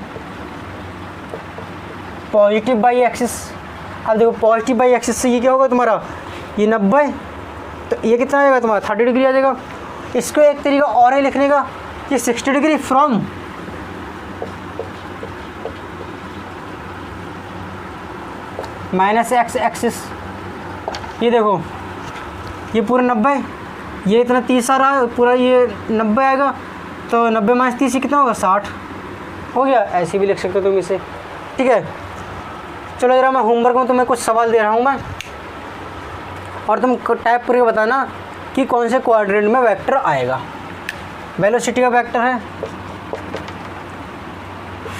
positive by axis. अब देखो पॉजिटिव बाई एक्सिस से ये क्या होगा तुम्हारा, ये 90, तो ये कितना आएगा तुम्हारा 30 डिग्री आ जाएगा। इसको एक तरीका और है लिखने का कि 60 डिग्री फ्रॉम -x एक्सिस। ये देखो ये पूरा 90, ये इतना 30 आ रहा है, पूरा ये 90 आएगा, तो 90 - 30 कितना होगा 60 हो गया। ऐसे भी लिख सकते हो तुम इसे, ठीक है। चलो जरा मैं होमवर्क में तुम्हें कुछ सवाल दे रहा हूँ मैं, और तुम टाइप करके बताना कि कौन से क्वाड्रेंट में वेक्टर आएगा। वेलोसिटी का वेक्टर है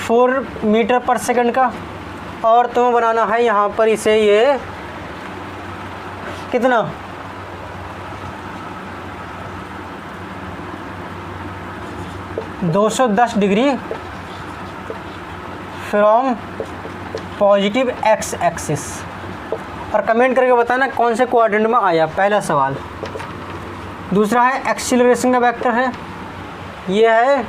4 मीटर पर सेकंड का, और तुम्हें बनाना है यहाँ पर इसे ये कितना 210 degree from positive x axis. और कमेंट करके बताना कौन से क्वाड्रेंट में आया, पहला सवाल। दूसरा है एक्सीलरेशन का वेक्टर है, ये है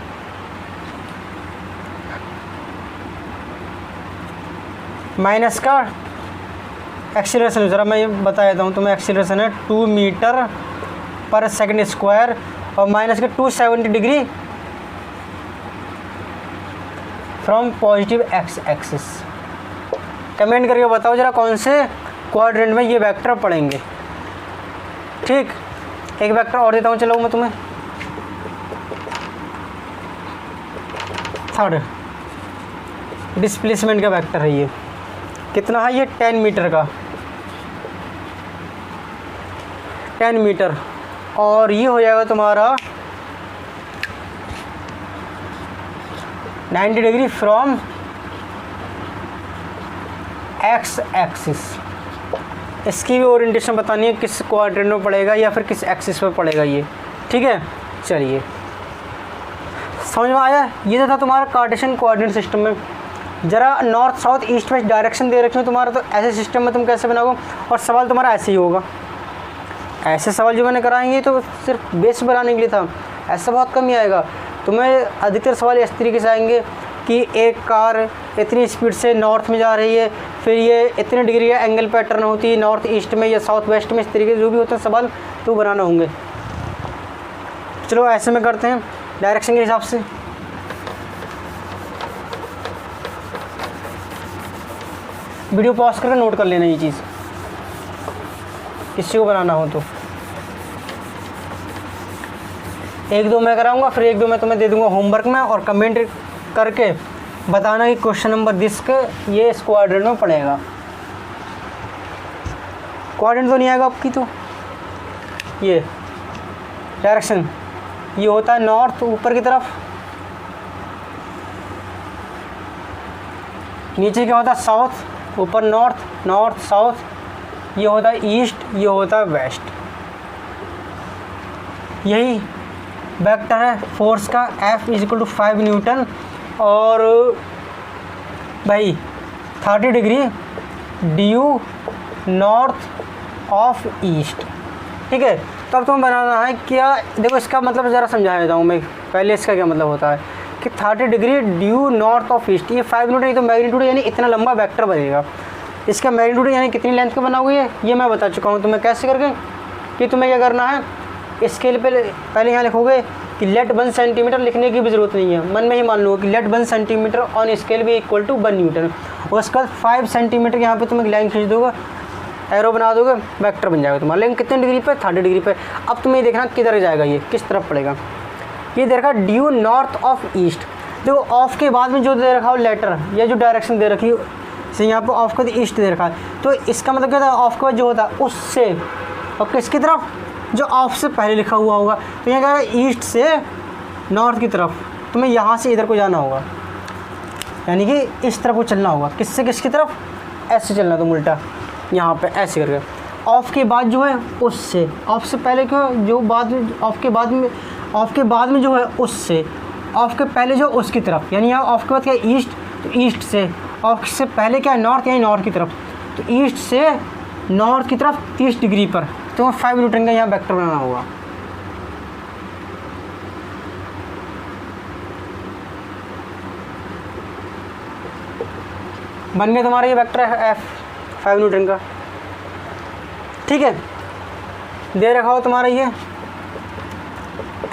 माइनस का एक्सीलरेशन। ज़रा मैं ये बता देता हूँ तुम्हें, एक्सीलरेशन है 2 मीटर पर सेकंड स्क्वायर और माइनस के 270 degree from positive x axis. Comment करके बताओ जरा कौन से क्वाड्रेंट में ये वेक्टर पड़ेंगे। ठीक, एक वेक्टर और देता हूँ चलो मैं तुम्हें, थर्ड डिस्प्लेसमेंट का वेक्टर है। ये कितना है, ये 10 मीटर का, 10 मीटर, और ये हो जाएगा तुम्हारा 90 डिग्री फ्रॉम एक्स एक्सिस। इसकी भी ओरिएंटेशन बतानी है, किस क्वाड्रेंट में पड़ेगा या फिर किस एक्सिस पर पड़ेगा ये। ठीक है, चलिए समझ में आया। ये जो था तुम्हारा कार्टेशियन कोऑर्डिनेट सिस्टम में। ज़रा north south east west direction दे रखी हो तुम्हारा, तो ऐसे सिस्टम में तुम कैसे बनाओगे, और सवाल तुम्हारा ऐसे ही होगा। ऐसे सवाल जो मैंने कराएंगे तो सिर्फ बेस बनाने के लिए था, ऐसा बहुत कम ही आएगा। तुम्हें अधिकतर सवाल इस तरीके से आएंगे कि एक कार इतनी स्पीड से नॉर्थ में जा रही है, फिर ये इतने डिग्री का एंगल पर टर्न होती है नॉर्थ ईस्ट में या साउथ वेस्ट में, इस तरीके से जो भी होते हैं सवाल तो बनाना होंगे। चलो ऐसे में करते हैं डायरेक्शन के हिसाब से। वीडियो पॉज करके नोट कर लेना ये चीज़, किसी को बनाना हो तो। एक दो मैं कराऊंगा, फिर एक दो मैं तुम्हें दे दूंगा होमवर्क में, और कमेंट करके बताना कि क्वेश्चन नंबर डिस्क ये इस क्वाड्रेंट में पड़ेगा। क्वाड्रेंट तो नहीं आएगा आपकी, तो ये डायरेक्शन ये होता है नॉर्थ ऊपर की तरफ, नीचे क्या होता है साउथ, ऊपर नॉर्थ, नॉर्थ साउथ, ये होता है ईस्ट, ये होता है वेस्ट। यही वेक्टर है फोर्स का, F = 5 न्यूटन, और भाई 30 degree due north of east. ठीक है, तो अब तुम्हें बनाना है क्या, देखो इसका मतलब ज़रा समझा देता हूँ मैं पहले। इसका क्या मतलब होता है कि 30 degree due north of east, ये 5 न्यूटन, ये तो मैग्नीट्यूड यानी इतना लंबा वेक्टर बनेगा। इसका मैग्नीट्यूड यानी कितनी लेंथ का बनाओगे ये मैं बता चुका हूँ तुम्हें कैसे करके। कि तुम्हें क्या करना है, स्केल पे पहले यहाँ लिखोगे कि लेट 1 सेंटीमीटर, लिखने की भी ज़रूरत नहीं है, मन में ही मान लो कि लेट 1 सेंटीमीटर ऑन स्केल भी इक्वल टू 1 न्यूटन। और उसके बाद 5 सेंटीमीटर यहाँ पे तुम एक लाइन खींच दोगे, एरो बना दोगे, वेक्टर बन जाएगा तुम्हारा। लेकिन कितने डिग्री पे, 30 डिग्री पे। अब तुम्हें देखना किधर जाएगा, ये किस तरफ पड़ेगा। ये दे रखा ड्यू नॉर्थ ऑफ ईस्ट। देखो ऑफ के बाद में जो दे रखा हो लेटर या जो डायरेक्शन दे रखी है, यहाँ पर ऑफ का ईस्ट दे रखा है, तो इसका मतलब क्या था, ऑफ के बाद जो होता है उससे, और किसकी तरफ, जो ऑफ से पहले लिखा हुआ होगा। तो यहाँ क्या है, ईस्ट से नॉर्थ की तरफ तुम्हें यहाँ से इधर को जाना होगा, यानी कि इस तरफ को चलना होगा। किससे किसकी तरफ, ऐसे चलना तुम उल्टा, यहाँ पे ऐसे करके। ऑफ के बाद जो है उससे, ऑफ से पहले क्यों, जो बाद में ऑफ के बाद में, ऑफ के बाद में जो है उससे, ऑफ के पहले जो उसकी तरफ, यानी यहाँ ऑफ के बाद क्या है ईस्ट, तो ईस्ट से, ऑफ से पहले क्या है नॉर्थ, यानी नॉर्थ की तरफ, तो ईस्ट से नॉर्थ की तरफ 30 डिग्री पर तो 5 न्यूटन का यहाँ वेक्टर बनाना होगा। बन गया तुम्हारा ये वेक्टर है F 5 न्यूटन का। ठीक है, दे रखा हो तुम्हारा ये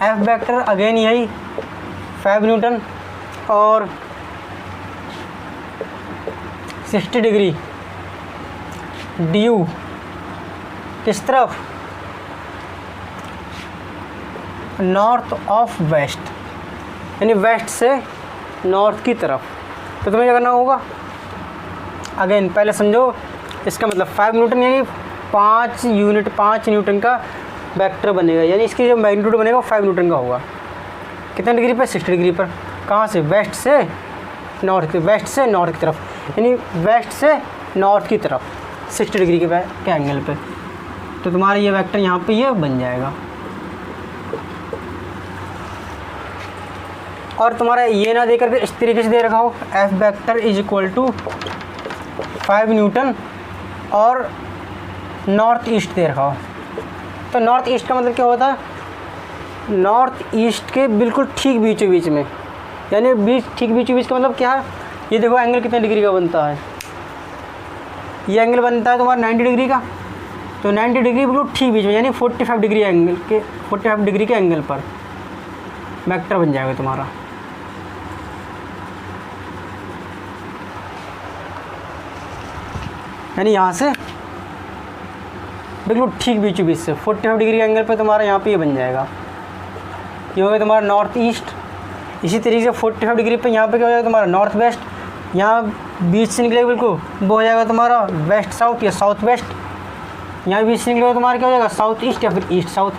F वेक्टर, अगेन यही 5 न्यूटन और 60 डिग्री ड्यू किस तरफ, नॉर्थ ऑफ वेस्ट, यानी वेस्ट से नॉर्थ की तरफ। तो तुम्हें क्या करना होगा, अगेन पहले समझो इसका मतलब 5 न्यूटन यानी 5 यूनिट 5 न्यूटन का वेक्टर बनेगा, यानी इसकी जो मैग्नीट्यूड बनेगा वो 5 न्यूटन का होगा। कितने डिग्री पर, 60 डिग्री पर। कहाँ से, वेस्ट से नॉर्थ, वेस्ट से नॉर्थ की तरफ, यानी वेस्ट से नॉर्थ की तरफ 60 डिग्री के एंगल पे। तो तुम्हारा ये वेक्टर यहाँ पे ये बन जाएगा। और तुम्हारा ये ना देकर के इस तरीके से दे रखा हो, F vector is equal to 5 newton और नॉर्थ ईस्ट दे रखा हो। तो नॉर्थ ईस्ट का मतलब क्या होता है, नॉर्थ ईस्ट के बिल्कुल ठीक बीचों बीच में, यानी ठीक बीचों बीच का मतलब क्या है, ये देखो एंगल कितने डिग्री का बनता है, ये एंगल बनता है तुम्हारा 90 डिग्री का। तो 90 डिग्री बिल्कुल ठीक बीच में, यानी 45 डिग्री एंगल के 45 डिग्री के एंगल पर वेक्टर बन जाएगा तुम्हारा। यानी यहाँ से बिल्कुल ठीक बीचों बीच से 45 डिग्री एंगल पे तुम्हारा यहाँ पे ये बन जाएगा, ये हो गया तुम्हारा नॉर्थ ईस्ट। इसी तरीके से 45 डिग्री पे यहाँ पे क्या हो जाएगा तुम्हारा नॉर्थ वेस्ट, यहाँ बीच से निकलेगा बिल्कुल वो हो जाएगा तुम्हारा वेस्ट साउथ या साउथ वेस्ट, यहाँ बीच से निकलेगा तुम्हारा क्या हो जाएगा साउथ ईस्ट या फिर ईस्ट साउथ।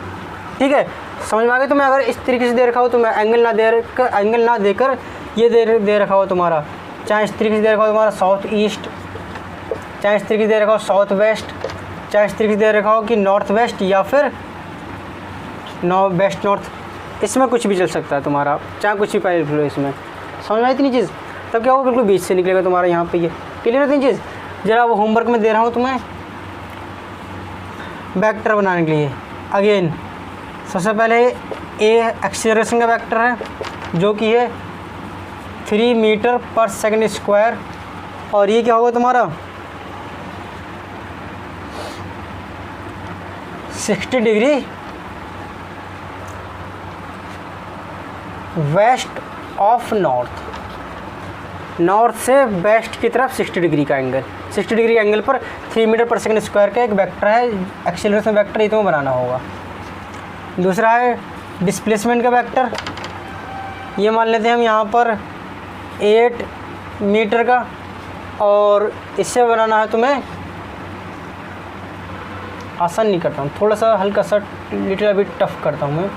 ठीक है, समझ में आ गया तुम्हें। अगर इस तरीके से दे रखा हो तो मैं एंगल ना देकर ये दे रखा हो तुम्हारा, चाहे इस तरीके से दे रखा हो तुम्हारा साउथ ईस्ट, चाहे इस तरीके से दे रखा हो साउथ वेस्ट, चाहे इस तरीके से दे रखा हो कि नॉर्थ वेस्ट या फिर वेस्ट नॉर्थ, इसमें कुछ भी चल सकता है तुम्हारा, चाहे कुछ भी पहले लो इसमें। समझ में आई इतनी चीज़, तब क्या होगा बिल्कुल बीच से निकलेगा तुम्हारा यहाँ पे। ये क्लियर है इतनी चीज़। जरा वो होमवर्क में दे रहा हूँ तुम्हें वेक्टर बनाने के लिए। अगेन सबसे पहले ए एक्सीलरेशन का वेक्टर है जो कि है 3 मीटर पर सेकंड स्क्वायर, और ये क्या होगा तुम्हारा 60 डिग्री वेस्ट ऑफ नॉर्थ से वेस्ट की तरफ 60 डिग्री का एंगल, 60 डिग्री एंगल पर 3 मीटर पर सेकंड स्क्वायर का एक वेक्टर है, एक्सीलरेशन वेक्टर, ये तुम्हें बनाना होगा। दूसरा है डिस्प्लेसमेंट का वेक्टर, ये मान लेते हैं हम यहाँ पर 8 मीटर का, और इससे बनाना है तुम्हें, आसान नहीं करता हूँ, थोड़ा सा हल्का सा लिटिल अभी टफ करता हूँ मैं,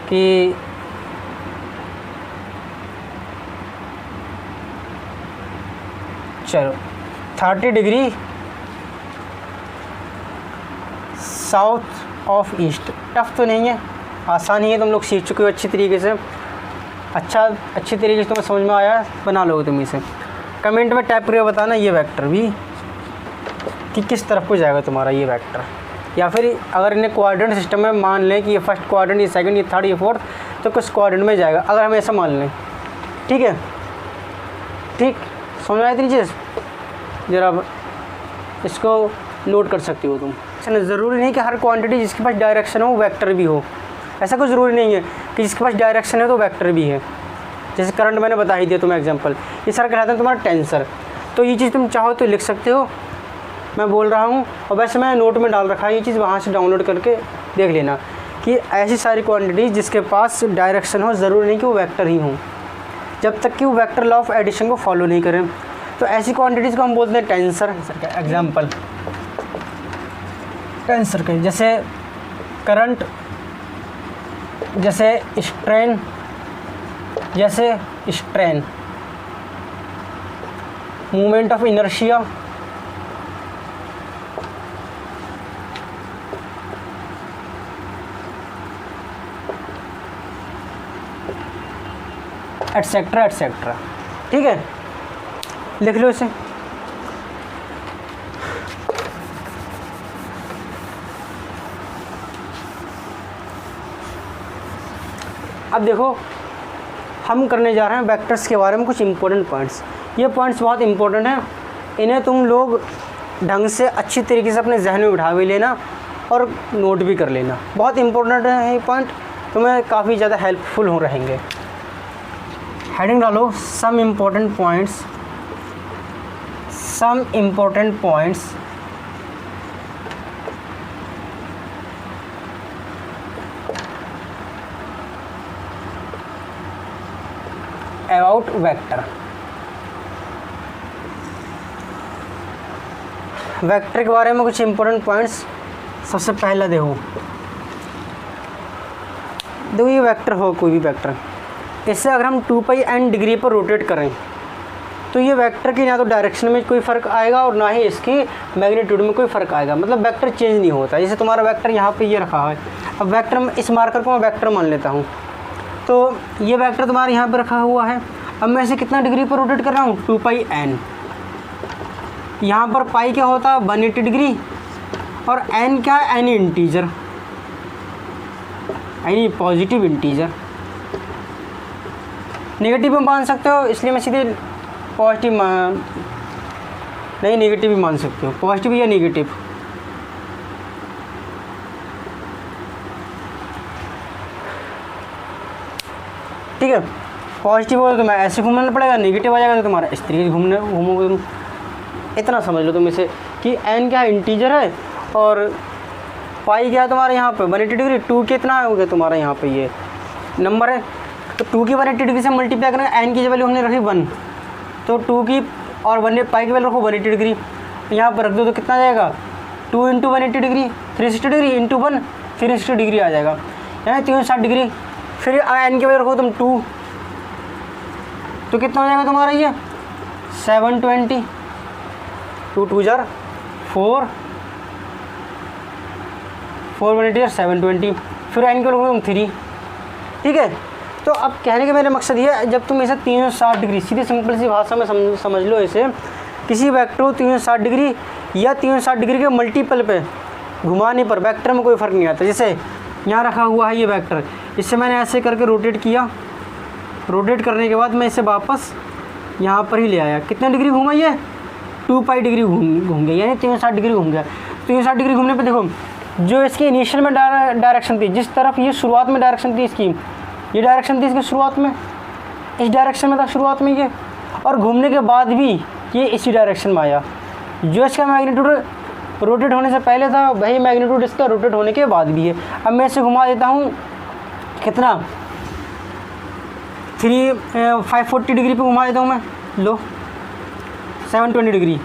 कि चलो 30 degree south of east. Tough तो नहीं है, आसान ही है, तुम लोग सीख चुके हो अच्छी तरीके से, अच्छी तरीके से तुम्हें समझ में आया, बना लोगे तुम इसे। कमेंट में टाइप करके बताना ये वेक्टर भी कि किस तरफ को जाएगा तुम्हारा ये वेक्टर, या फिर अगर इन्हें कोऑर्डिनेट सिस्टम में मान लें कि ये फर्स्ट कोऑर्डिनेट, ये सेकंड, ये थर्ड, ये फोर्थ, तो किस कोऑर्डिनेट में जाएगा, अगर हम ऐसा मान लें। ठीक है, ठीक समझ में आई इतनी चीज़। जरा इसको नोट कर सकती हो तुम। ज़रूरी नहीं कि हर क्वांटिटी जिसके पास डायरेक्शन हो वो वेक्टर भी हो, ऐसा कुछ ज़रूरी नहीं है कि जिसके पास डायरेक्शन है तो वेक्टर भी है। जैसे करंट मैंने बता ही दिया तुम्हें एग्जांपल, ये सारा कहलाता है तुम्हारा टेंसर। तो ये चीज़ तुम चाहो तो लिख सकते हो, मैं बोल रहा हूँ, और वैसे मैं नोट में डाल रखा है ये चीज़, वहाँ से डाउनलोड करके देख लेना कि ऐसी सारी क्वांटिटीज़ जिसके पास डायरेक्शन हो, ज़रूरी नहीं कि वो वेक्टर ही हों, जब तक कि वो वेक्टर लॉ ऑफ एडिशन को फॉलो नहीं करें। तो ऐसी क्वांटिटीज़ को हम बोलते हैं टेंसर। एग्जांपल टेंसर के जैसे करंट, जैसे strain, moment of inertia, etcetera etcetera. ठीक है, लिख लो इसे। अब देखो हम करने जा रहे हैं वेक्टर्स के बारे में कुछ इंपॉर्टेंट पॉइंट्स। ये पॉइंट्स बहुत इंपॉर्टेंट हैं, इन्हें तुम लोग ढंग से अच्छी तरीके से अपने जहन में बिठा भी लेना और नोट भी कर लेना। बहुत इंपॉर्टेंट है ये पॉइंट, तुम्हें काफ़ी ज़्यादा हेल्पफुल हो रहेंगे। हेडिंग डालो some important points about vector. Vector के बारे में कुछ इंपॉर्टेंट पॉइंट्स। सबसे पहला देखो ये वेक्टर हो, कोई भी वेक्टर, इससे अगर हम 2π n डिग्री पर रोटेट करें तो ये वेक्टर की ना तो डायरेक्शन में कोई फ़र्क आएगा और ना ही इसकी मैग्नीट्यूड में कोई फ़र्क आएगा, मतलब वेक्टर चेंज नहीं होता। जैसे तुम्हारा वेक्टर यहाँ पे ये रखा है, अब वेक्टर इस मार्कर को मैं वेक्टर मान लेता हूँ, तो ये वेक्टर तुम्हारे यहाँ पे रखा हुआ है। अब मैं इसे कितना डिग्री पर रोटेट कर रहा हूँ, 2πn। यहाँ पर पाई क्या होता है, 180 डिग्री, और n क्या है, any integer, any positive integer. Negative में मान सकते हो, इसलिए मैं सीधे पॉजिटिव नहीं, नेगेटिव भी मान सकते हो, पॉजिटिव या नेगेटिव। ठीक है, पॉजिटिव हो तो मैं ऐसे घूमना पड़ेगा, नेगेटिव आ जाएगा तो तुम्हारा इस तरीके घूमोगे तुम। इतना समझ लो तुम इसे कि n क्या इंटीजर है और पाई क्या है तुम्हारे यहाँ पे 180 डिग्री, 2 कितना हो गया तुम्हारा यहाँ पे ये नंबर है, तो 2 की 180 डिग्री से मल्टीप्लाई करेंगे, n की वैल्यू हमने रखी 1, तो 2 की और 1 पाई की वैल्यू रखो 180 डिग्री, यहाँ पर रख दो तो कितना आ जाएगा, 2 × 180 डिग्री 360 डिग्री इंटू 1 360 डिग्री आ जाएगा, यानी 360 डिग्री। फिर n की वैल्यू रखो तुम 2, तो कितना हो जाएगा तुम्हारा ये 720, 2 2 जार 4 4 180 720, फिर n की वैल्यू तुम 3। ठीक है, तो अब कहने का मेरा मकसद ये है, जब तुम इसे 360 डिग्री सीधी सिंपल सी भाषा में समझ लो इसे, किसी वेक्टर को 360 डिग्री या 360 डिग्री के मल्टीपल पे घुमाने पर वेक्टर में कोई फ़र्क नहीं आता। जैसे यहाँ रखा हुआ है ये वेक्टर, इससे मैंने ऐसे करके रोटेट किया, रोटेट करने के बाद मैं इसे वापस यहाँ पर ही ले आया, कितने डिग्री घूमा ये 2π डिग्री घूम गया, यानी 360 डिग्री घूम गया। 360 डिग्री घूमने पे देखो जो इसकी इनिशियल में डायरेक्शन थी, जिस तरफ ये शुरुआत में डायरेक्शन थी इसकी, ये डायरेक्शन थी इसकी शुरुआत में, इस डायरेक्शन में था शुरुआत में ये, और घूमने के बाद भी ये इसी डायरेक्शन में आया। जो इसका मैग्नीट्यूड रोटेट होने से पहले था वही मैग्नीट्यूड इसका रोटेट होने के बाद भी है। अब मैं इसे घुमा देता हूँ कितना 540 डिग्री पे घुमा देता हूँ मैं, लो 720 डिग्री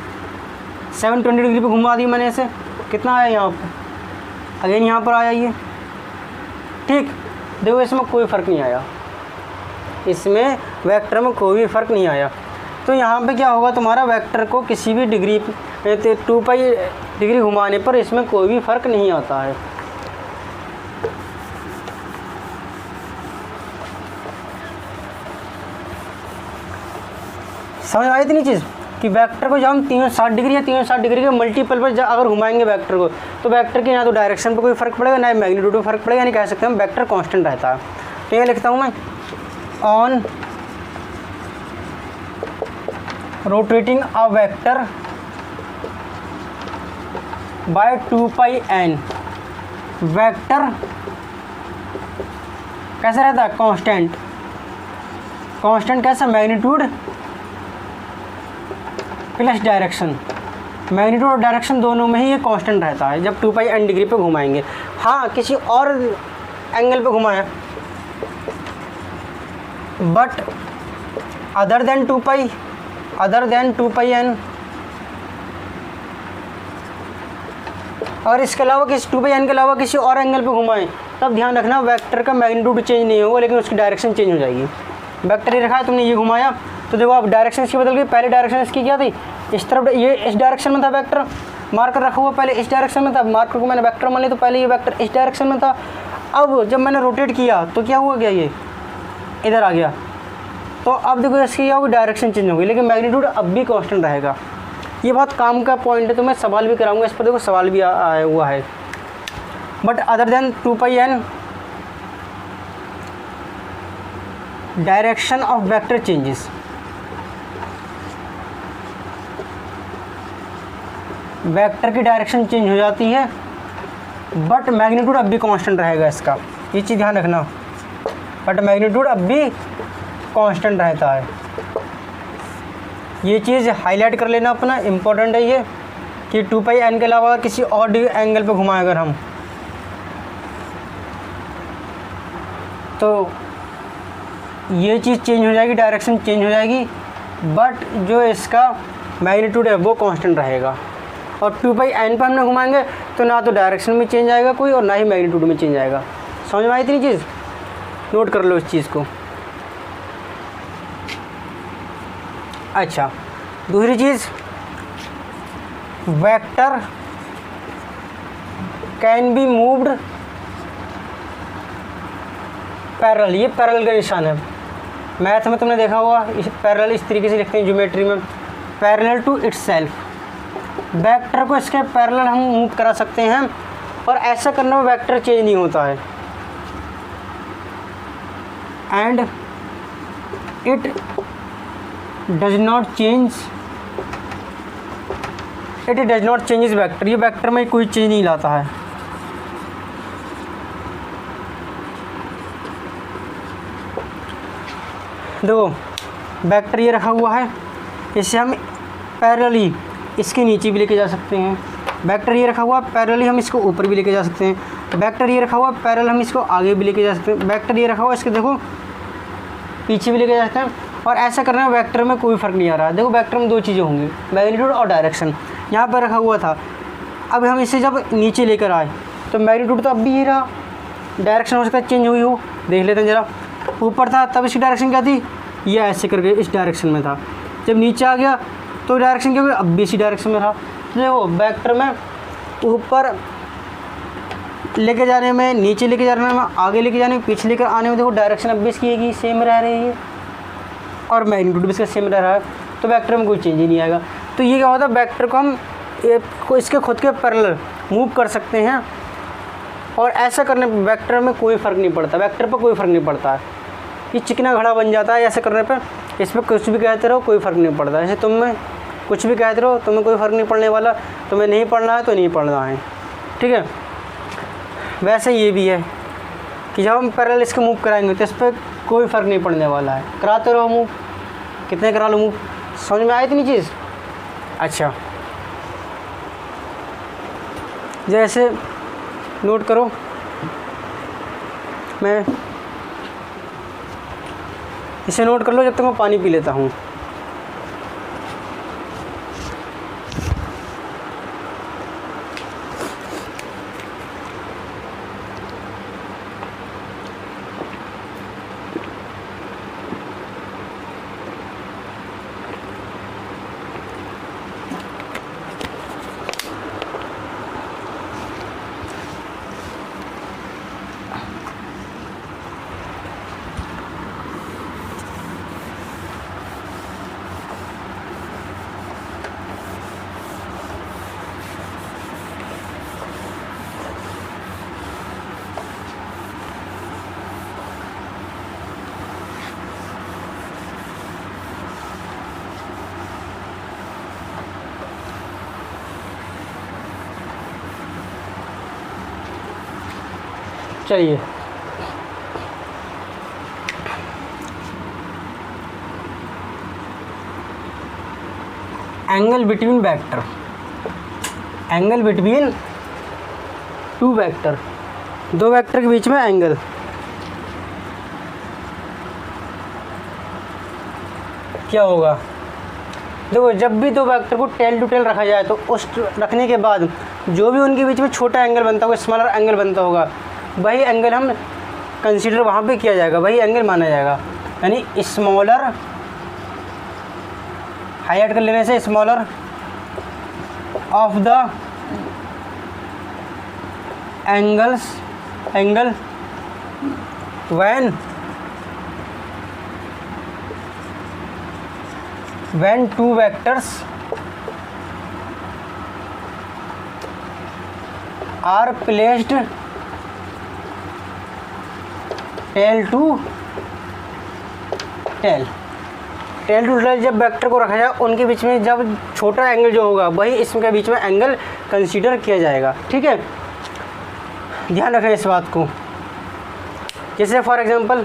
720 डिग्री पे घुमा दी मैंने इसे, कितना आया यहाँ पर, अगेन यहाँ पर आया ये। ठीक, देखो इसमें कोई फ़र्क नहीं आया, इसमें वेक्टर में कोई भी फ़र्क नहीं आया। तो यहाँ पे क्या होगा, तुम्हारा वेक्टर को किसी भी डिग्री 2π डिग्री घुमाने पर इसमें कोई भी फ़र्क नहीं आता है। समझ आई इतनी चीज़ कि वेक्टर को जब हम 360 डिग्री या 360 डिग्री के मल्टीपल पर अगर घुमाएंगे वेक्टर को, तो वेक्टर के ना तो डायरेक्शन पर कोई फ़र्क पड़ेगा ना मैग्नीट्यूड पर फ़र्क पड़ेगा, यानी कह सकते हैं हम वेक्टर कांस्टेंट रहता है। तो ये लिखता हूँ मैं, on rotating a vector by 2πn, vector कैसा रहता है, कांस्टेंट। कांस्टेंट कैसा, मैग्नीट्यूड प्लस डायरेक्शन, मैग्नीट्यूड और डायरेक्शन दोनों में ही ये कांस्टेंट रहता है जब 2πn डिग्री पे घुमाएंगे। हाँ, किसी और एंगल पे घुमाया बट अदर देन 2πn, और इसके अलावा किसी 2πn के अलावा किसी और एंगल पे घुमाएं, तब ध्यान रखना वेक्टर का मैग्नीट्यूड चेंज नहीं होगा, लेकिन उसकी डायरेक्शन चेंज हो जाएगी। वेक्टर ये रखा है, तुमने ये घुमाया तो देखो अब डायरेक्शन इसकी बदल गई। पहले डायरेक्शन इसकी क्या थी, इस तरफ, ये इस डायरेक्शन में था वेक्टर, मार्कर रखा हुआ पहले इस डायरेक्शन में था, मार्कर को मैंने वेक्टर मान लिया तो पहले ये वेक्टर इस डायरेक्शन में था। अब जब मैंने रोटेट किया तो क्या हुआ, गया ये इधर आ गया, तो अब देखो इसकी क्या होगी, डायरेक्शन चेंज होगी, लेकिन मैग्नीट्यूड अब भी कांस्टेंट रहेगा। ये बहुत काम का पॉइंट है, तो मैं सवाल भी कराऊंगा इस पर, देखो सवाल भी आया हुआ है। But other than 2πn direction of vector changes, vector की डायरेक्शन चेंज हो जाती है बट मैग्नीट्यूड अब भी कांस्टेंट रहेगा इसका, ये चीज़ ध्यान रखना, बट मैग्नीट्यूड अब भी कांस्टेंट रहता है। ये चीज़ हाईलाइट कर लेना अपना, इम्पोर्टेंट है ये कि 2πn के अलावा किसी और एंगल पे घुमाएं अगर हम, तो ये चीज़ चेंज हो जाएगी, डायरेक्शन चेंज हो जाएगी, बट जो इसका मैग्नीट्यूड है वो कांस्टेंट रहेगा। और 2πn पर हमने घुमाएंगे तो ना तो डायरेक्शन में चेंज आएगा कोई, और ना ही मैग्नीट्यूड में चेंज आएगा। समझ में आई इतनी चीज़, नोट कर लो इस चीज़ को। अच्छा, दूसरी चीज़, vector can be moved parallel, ये पैरेलल का निशान है। मैथ में तुमने देखा होगा, इस पैरेलल इस तरीके से लिखते हैं ज्योमेट्री में, पैरेलल टू इटसेल्फ। वेक्टर को इसके पैरेलल हम मूव करा सकते हैं, और ऐसा करने में वेक्टर चेंज नहीं होता है। And it does not change vector, ये वेक्टर में कोई चेंज नहीं लाता है। देखो वेक्टर ये रखा हुआ है, इसे हम पैरेलली इसके नीचे भी लेके जा सकते हैं। वेक्टर ये रखा हुआ पैरेलली हम इसको ऊपर भी लेके जा सकते हैं। वेक्टर ये रखा हुआ पैरेलल हम इसको आगे भी लेके जा सकते हैं। वेक्टर ये रखा हुआ इसके देखो पीछे भी लेके जा सकते हैं। और ऐसा करने में वेक्टर में कोई फ़र्क नहीं आ रहा है। देखो वेक्टर में दो चीज़ें होंगी, मैग्नीट्यूड और डायरेक्शन। यहाँ पर रखा हुआ था, अब हम इसे जब नीचे लेकर आए तो मैग्नीट्यूड तो अब भी ये रहा, डायरेक्शन हो सकता है चेंज हुई हो, देख लेते हैं ज़रा। ऊपर था तब इसकी डायरेक्शन क्या थी, ये ऐसे करके इस डायरेक्शन में था। जब नीचे आ गया तो डायरेक्शन क्या हुई, अब भी इसी डायरेक्शन में था। तो देखो वेक्टर में ऊपर लेके जाने में, नीचे लेके जाने में, आगे लेके जाने में, पीछे लेकर आने में देखो डायरेक्शन अब भी इसकी सेम रह रही है, और मैग्नीट्यूड भी इसका सेम रह रहा है। तो वेक्टर में कोई चेंज ही नहीं आएगा। तो ये क्या होता है, वेक्टर को हम इसके खुद के पैरेलल मूव कर सकते हैं, और ऐसा करने पर वेक्टर में कोई फ़र्क नहीं पड़ता, वेक्टर पर कोई फ़र्क नहीं पड़ता है। ये चिकना घड़ा बन जाता है ऐसे करने पर। इसमें कुछ भी कहते रहो कोई फ़र्क नहीं पड़ता। जैसे तुम्हें कुछ भी कहते रहो, तुम्हें कोई फ़र्क नहीं पड़ने वाला। तुम्हें नहीं पढ़ना है तो नहीं पढ़ना है, ठीक है। वैसे ये भी है कि जब हम पैरेलल इसके मूव कराएंगे तो इस पर कोई फ़र्क नहीं पड़ने वाला है। कराते रहो मूव, कितने करा लो मूव। समझ में आई इतनी चीज़? अच्छा, जैसे नोट करो, मैं इसे नोट कर लो जब तक मैं पानी पी लेता हूँ। चलिए, angle between vector, angle between two vector, दो वेक्टर के बीच में एंगल। क्या होगा, देखो जब भी दो वेक्टर को टेल टू टेल रखा जाए तो उस रखने के बाद जो भी उनके बीच में छोटा एंगल बनता होगा, स्मॉलर एंगल बनता होगा, वही एंगल हम कंसीडर वहाँ पे किया जाएगा, वही एंगल माना जाएगा। यानी स्मॉलर हाईलाइट कर लेने से smaller of the angle when two vectors are placed tail to tail, जब वेक्टर को रखा जाए उनके बीच में जब छोटा एंगल जो होगा वही इसके बीच में एंगल कंसीडर किया जाएगा, ठीक है। ध्यान रखें इस बात को। जैसे फॉर एग्जांपल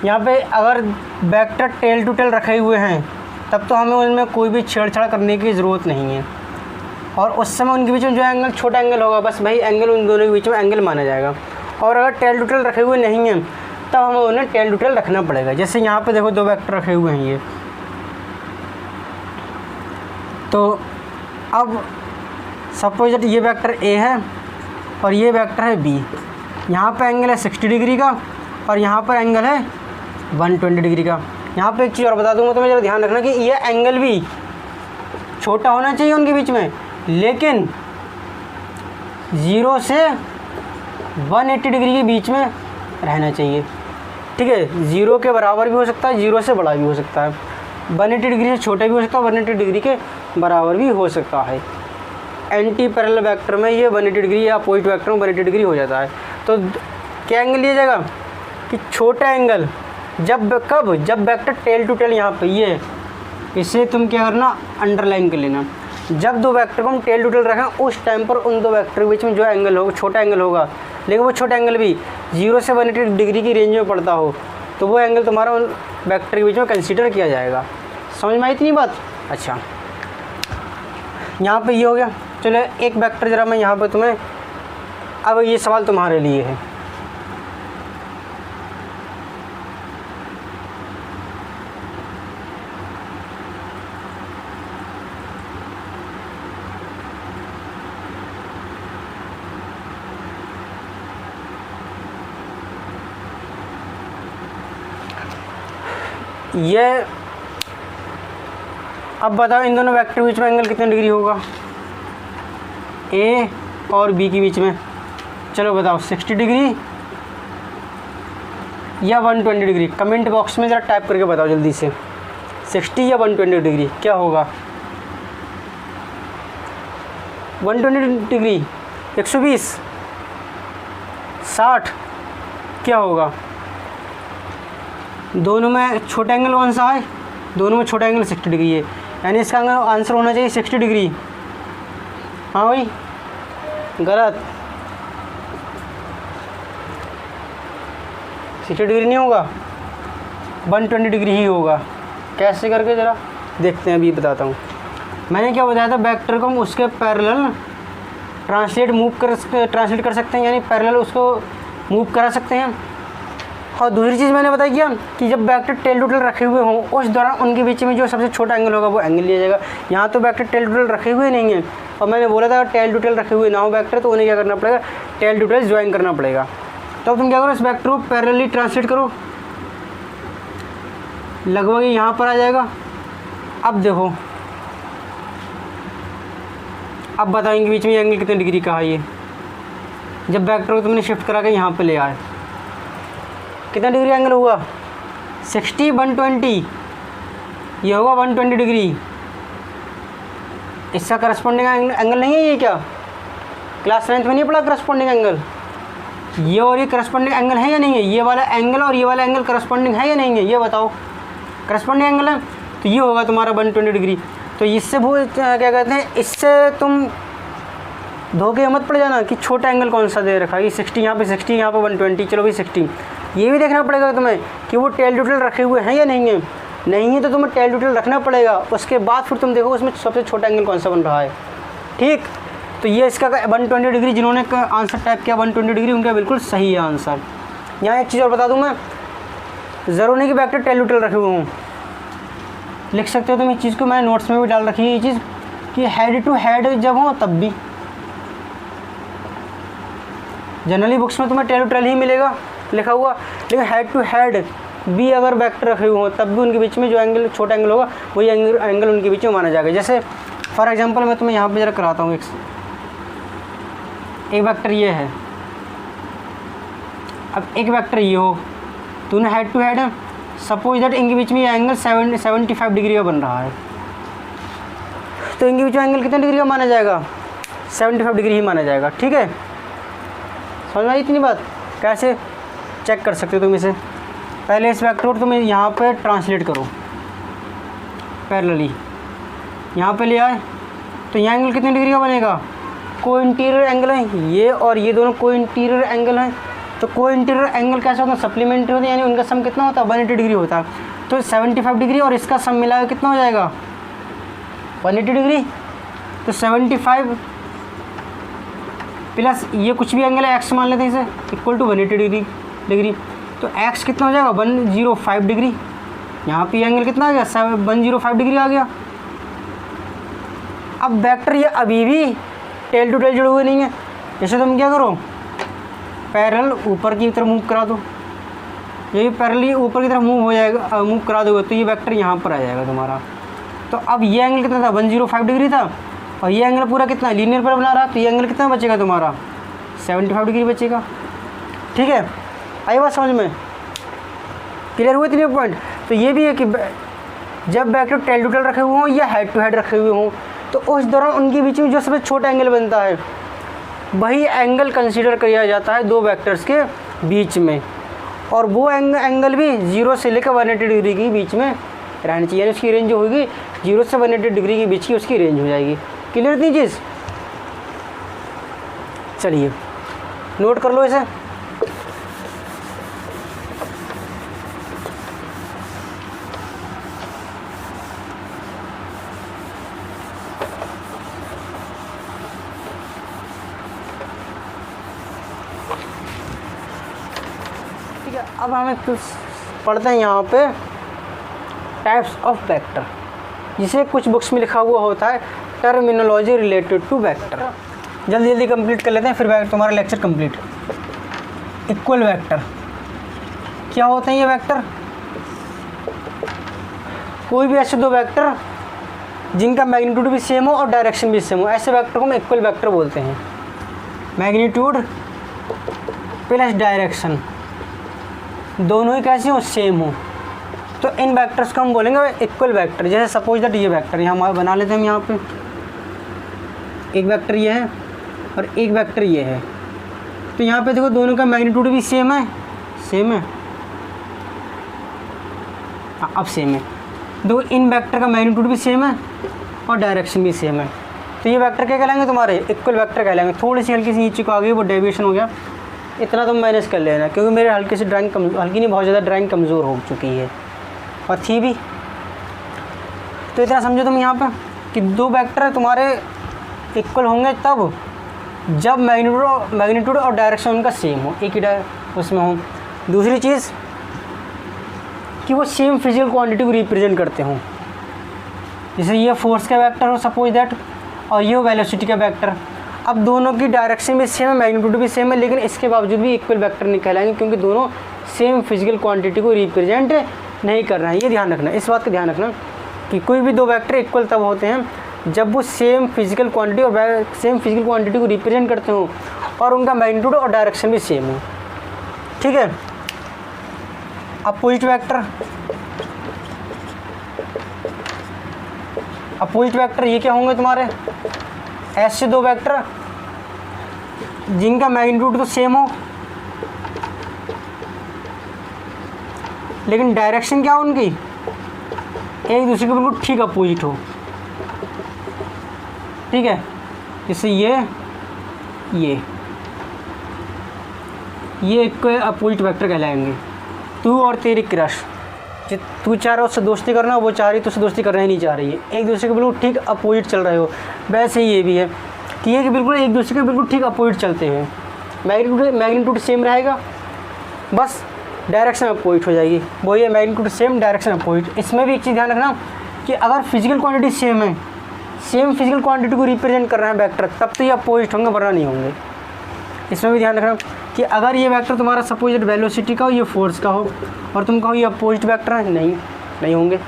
यहाँ पे अगर वेक्टर टेल टू टेल रखे हुए हैं तब तो हमें उनमें कोई भी छेड़छाड़ करने की ज़रूरत नहीं है, और उस समय उनके बीच में जो एंगल छोटा एंगल होगा बस वही एंगल उन दोनों के बीच में एंगल माना जाएगा। और अगर टेल टू टेल रखे हुए नहीं हैं तब हमें उन्हें टेल टू टेल रखना पड़ेगा। जैसे यहाँ पे देखो दो वेक्टर रखे हुए हैं ये, तो अब सपोज दैट ये वेक्टर ए है और ये वेक्टर है बी। यहाँ पे एंगल है 60 डिग्री का और यहाँ पर एंगल है 120 डिग्री का। यहाँ पे एक चीज़ और बता दूंगा तुम्हें, जरा ध्यान रखना कि ये एंगल भी छोटा होना चाहिए उनके बीच में, लेकिन 0 से 180 डिग्री के बीच में रहना चाहिए। ठीक है, 0 के बराबर भी हो सकता है, 0 से बड़ा भी हो सकता है, 180 डिग्री से छोटा भी हो सकता है, 180 डिग्री के बराबर भी हो सकता है। एंटी पैरेलल वेक्टर में ये 180 डिग्री या अपोजिट वेक्टर में 180 डिग्री हो जाता है। तो क्या एंगल लिया जाएगा कि छोटा एंगल कब, जब वेक्टर टेल टू टेल यहाँ पे ये, इसे तुम क्या करना, अंडरलाइन कर लेना। जब दो वेक्टर को हम टेल टू टेल रखें उस टाइम पर उन दो वेक्टर के बीच में जो एंगल होगा, छोटा एंगल होगा, लेकिन वो छोटा एंगल भी 0 से 180 डिग्री की रेंज में पड़ता हो, तो वो एंगल तुम्हारा उन वेक्टर के बीच में कंसीडर किया जाएगा। समझ में आई इतनी बात? अच्छा, यहाँ पे ये हो गया। चलो एक वेक्टर ज़रा मैं यहाँ पे तुम्हें, अब ये सवाल तुम्हारे लिए है। ये अब बताओ इन दोनों वेक्टर के बीच में एंगल कितने डिग्री होगा, ए और बी के बीच में? चलो बताओ 60 डिग्री या 120 डिग्री? कमेंट बॉक्स में ज़रा टाइप करके बताओ जल्दी से, 60 या 120 डिग्री क्या होगा? 120 डिग्री 120, 60 क्या होगा? दोनों में छोटा एंगल कौन सा है? दोनों में छोटा एंगल 60 डिग्री है, यानी इसका आंसर होना चाहिए 60 डिग्री। हाँ भाई, गलत, 60 डिग्री नहीं होगा, 120 डिग्री ही होगा। कैसे करके ज़रा देखते हैं, अभी बताता हूँ। मैंने क्या बताया था, वेक्टर को हम उसके पैरेलल ट्रांसलेट कर सकते हैं, यानी पैरेलल उसको मूव करा सकते हैं। और दूसरी चीज़ मैंने बताई क्या कि जब वेक्टर टेल टू टेल रखे हुए हों उस दौरान उनके बीच में जो सबसे छोटा एंगल होगा वो एंगल लिया जाएगा। यहाँ तो वेक्टर टेल टू टेल रखे हुए नहीं हैं, और मैंने बोला था टेल टू टेल रखे हुए ना हो वेक्टर तो उन्हें क्या करना पड़ेगा, टेल टू टेल ज्वाइन करना पड़ेगा। तो तुम क्या करो, इस वेक्टर को पैरेलली ट्रांसलेट करो, लगभग यहाँ पर आ जाएगा। अब देखो, अब बताएंगे बीच में एंगल कितने डिग्री का है। ये जब वेक्टर को तुमने शिफ्ट करा के यहाँ पे ले आए, कितना डिग्री एंगल हुआ? 60, 120, ये होगा 120 डिग्री। इसका करस्पॉन्डिंग एंगल नहीं है ये? क्या क्लास 9th में नहीं पढ़ा करस्पॉन्डिंग एंगल? ये और ये करस्पॉन्डिंग एंगल है या नहीं है? ये वाला एंगल और ये वाला एंगल करस्पॉन्डिंग है या नहीं है? ये बताओ, करस्पॉन्डिंग एंगल है तो ये होगा तुम्हारा 120 डिग्री। तो इससे वो क्या कहते हैं, इससे तुम धोखे मत पड़ जाना कि छोटा एंगल कौन सा दे रखा है, 60 यहाँ पे 60, यहाँ पे 120, चलो भाई 60। ये भी देखना पड़ेगा तुम्हें कि वो टेल टू टेल रखे हुए हैं या नहीं है। नहीं है तो तुम्हें टेल टू टेल रखना पड़ेगा, उसके बाद फिर तुम देखो उसमें सबसे छोटा एंगल कौन सा बन रहा है। ठीक, तो ये इसका 120 डिग्री जिन्होंने आंसर टाइप किया 120 डिग्री, उनका बिल्कुल सही है आंसर। यहाँ एक चीज़ और बता दूँ मैं, ज़रूर नहीं कि वेक्टर टेल टू टेल रखे हुए हों, लिख सकते हो तुम इस चीज़ को, मैंने नोट्स में भी डाल रखी है ये चीज़ कि हेड टू हेड जब हो तब भी। जनरली बुक्स में तुम्हें टेल टू टेल ही मिलेगा लिखा हुआ, लेकिन हेड टू हेड भी अगर वेक्टर रखे हुए हों तब भी उनके बीच में जो एंगल छोटा एंगल होगा वही एंगल उनके बीच में माना जाएगा। जैसे फॉर एग्जांपल मैं तुम्हें यहाँ पे जरा कराता हूँ, एक वेक्टर ये है, अब एक वेक्टर ये हो, तूने हेड टू हेड है, सपोज दैट इनके बीच में ये एंगल 75 डिग्री का बन रहा है, तो इनके बीच में एंगल कितने डिग्री का माना जाएगा? 75 डिग्री ही माना जाएगा। ठीक है, समझ में आई इतनी बात? कैसे चेक कर सकते हो तुम इसे? पहले इस वेक्टर को तुम यहाँ पे ट्रांसलेट करो पैरेलली, यहाँ पे ले आए तो यहाँ एंगल कितने डिग्री का बनेगा? को इंटीरियर एंगल है ये, और ये दोनों को इंटीरियर एंगल हैं। तो को इंटीरियर एंगल कैसा होता है? सप्लीमेंट्री होता है, यानी उनका सम कितना होता है? 180 डिग्री होता है। तो 75 डिग्री और इसका सम मिला कितना हो जाएगा? 180 डिग्री। तो 75 प्लस ये कुछ भी एंगल है, एक्स मान लेते हैं इसे, इक्वल टू 180 डिग्री। तो एक्स कितना हो जाएगा? 105 डिग्री। यहाँ पे एंगल कितना आ गया? 105 डिग्री आ गया। अब वेक्टर ये अभी भी टेल टू टेल जुड़े हुए नहीं है, जैसे तुम क्या करो, पैरेलल ऊपर की तरफ मूव करा दो, ये पैरेलली ऊपर की तरफ मूव हो जाएगा, मूव करा दोगे तो ये वेक्टर यहाँ पर आ जाएगा तुम्हारा। तो अब ये एंगल कितना था, 105 डिग्री था, और ये एंगल पूरा कितना लीनियर पर बना रहा, तो ये एंगल कितना बचेगा तुम्हारा, 75 डिग्री बचेगा। ठीक है, आई बात समझ में, क्लियर हुए तीनों पॉइंट। तो ये भी है कि जब वेक्टर टेल टू टेल रखे हुए हों या हेड टू हेड रखे हुए हों, तो उस दौरान उनके बीच में जो सबसे छोटा एंगल बनता है वही एंगल कंसीडर किया जाता है दो वेक्टर्स के बीच में, और वो एंगल भी 0 से लेकर 180 डिग्री के बीच में रहनी चाहिए, यानी उसकी रेंज जो होगी 0 से 180 डिग्री के बीच की उसकी रेंज हो जाएगी। क्लियर इतनी चीज़, चलिए नोट कर लो इसे। ठीक है, अब हमें कुछ पढ़ते हैं यहाँ पे टाइप्स ऑफ वेक्टर, जिसे कुछ बुक्स में लिखा हुआ होता है टर्मिनोलॉजी रिलेटेड टू वेक्टर। जल्दी जल्दी कंप्लीट कर लेते हैं, फिर तुम्हारा लेक्चर कंप्लीट। इक्वल वेक्टर क्या होते हैं? ये वेक्टर कोई भी ऐसे दो वेक्टर जिनका मैग्नीट्यूड भी सेम हो और डायरेक्शन भी सेम हो, ऐसे वेक्टर को हम इक्वल वेक्टर बोलते हैं। मैग्नीट्यूड प्लस डायरेक्शन दोनों ही कैसे हो, सेम हो, तो इन वेक्टर्स को हम बोलेंगे इक्वल वेक्टर। जैसे सपोज दैट ये वेक्टर यहाँ हमारे बना लेते हैं हम, यहाँ पे एक वेक्टर ये है और एक वेक्टर ये है, तो यहाँ पे देखो दोनों का मैग्नीट्यूड भी सेम है, सेम है, अब सेम है। देखो इन वेक्टर का मैग्नीट्यूड भी सेम है और डायरेक्शन भी सेम है, तो ये वेक्टर क्या कहलाएंगे तुम्हारे, इक्वल वेक्टर कहलाएंगे। थोड़ी सी हल्की सी नीचे को आ गई, वो डेविएशन हो गया, इतना तुम मैनेज कर लेना, क्योंकि मेरे हल्की सी ड्राइंग हल्की नहीं बहुत ज़्यादा ड्राइंग कमज़ोर हो चुकी है और थी भी। तो इतना समझो तुम यहाँ पे कि दो वेक्टर तुम्हारे इक्वल होंगे तब जब मैग्नीट्यूड और डायरेक्शन उनका सेम हो, एक ही उसमें हो। दूसरी चीज़ कि वो सेम फिजिकल क्वांटिटी को रिप्रेजेंट करते हों, जैसे ये फोर्स का वेक्टर हो सपोज दैट, और ये वेलोसिटी का वेक्टर। अब दोनों की डायरेक्शन भी सेम है, मैग्नीट्यूड भी सेम है, लेकिन इसके बावजूद भी इक्वल वेक्टर नहीं कहलाएंगे, क्योंकि दोनों सेम फिजिकल क्वांटिटी को रिप्रेजेंट नहीं कर रहे हैं। ये ध्यान रखना, इस बात का ध्यान रखना कि कोई भी दो वेक्टर इक्वल तब होते हैं जब वो सेम फिजिकल क्वांटिटी और सेम फिजिकल क्वांटिटी को रिप्रेजेंट करते हो और उनका मैग्नीट्यूड और डायरेक्शन भी सेम हो। ठीक है, अपोजिट वेक्टर, अपोजिट वेक्टर ये क्या होंगे तुम्हारे, ऐसे दो वेक्टर जिनका मैग्नीट्यूड तो सेम हो लेकिन डायरेक्शन क्या हो उनकी, एक दूसरे के बिल्कुल ठीक अपोजिट हो। ठीक है, जैसे ये एक अपोजिट वेक्टर कहलाएंगे। तू और तेरी क्रश, तू चाह रहा है उससे दोस्ती करना, वो चाह रही है तो उससे दोस्ती करना ही नहीं चाह रही है, एक दूसरे के बिल्कुल ठीक अपोजिट चल रहे हो। वैसे ही ये भी है कि ये कि बिल्कुल एक दूसरे के बिल्कुल ठीक अपोजिट चलते हैं, मैग्नीट्यूड सेम रहेगा, बस डायरेक्शन अपोजिट हो जाएगी। वही है मैग्नीट्यूड सेम, डायरेक्शन अपोजिट। इसमें भी एक चीज़ ध्यान रखना कि अगर फिजिकल क्वांटिटी सेम है, सेम फिजिकल क्वांटिटी को रिप्रेजेंट कर रहा है वेक्टर, तब तो ये अपोजिट होंगे, वरना नहीं होंगे। इसमें भी ध्यान रखना कि अगर ये वेक्टर तुम्हारा सपोज वेलोसिटी का हो, ये फोर्स का हो, और तुम कहो ये अपोजिट वेक्टर है, नहीं होंगे।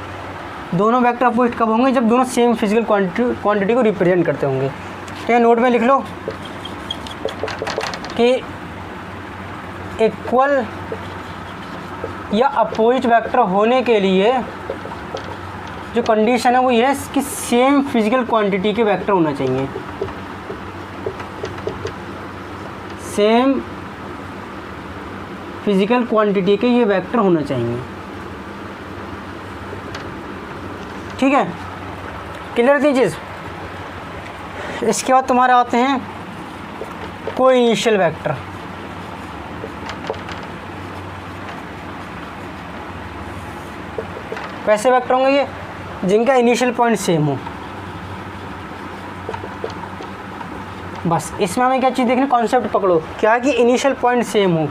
दोनों वेक्टर अपोजिट कब होंगे, जब दोनों सेम फिजिकल क्वांटिटी को रिप्रेजेंट करते होंगे। तो ये नोट में लिख लो कि इक्वल या अपोजिट वेक्टर होने के लिए जो कंडीशन है वो ये है कि सेम फिजिकल क्वांटिटी के वेक्टर होना चाहिए, सेम फिजिकल क्वांटिटी के ये वेक्टर होना चाहिए। ठीक है, क्लियर थी चीज़। इसके बाद तुम्हारे आते हैं कोई इनिशियल वेक्टर। कैसे वेक्टर होंगे ये, जिनका इनिशियल पॉइंट सेम हो। बस इसमें हमें क्या चीज़ देखनी, कॉन्सेप्ट पकड़ो, क्या है कि इनिशियल पॉइंट सेम हो।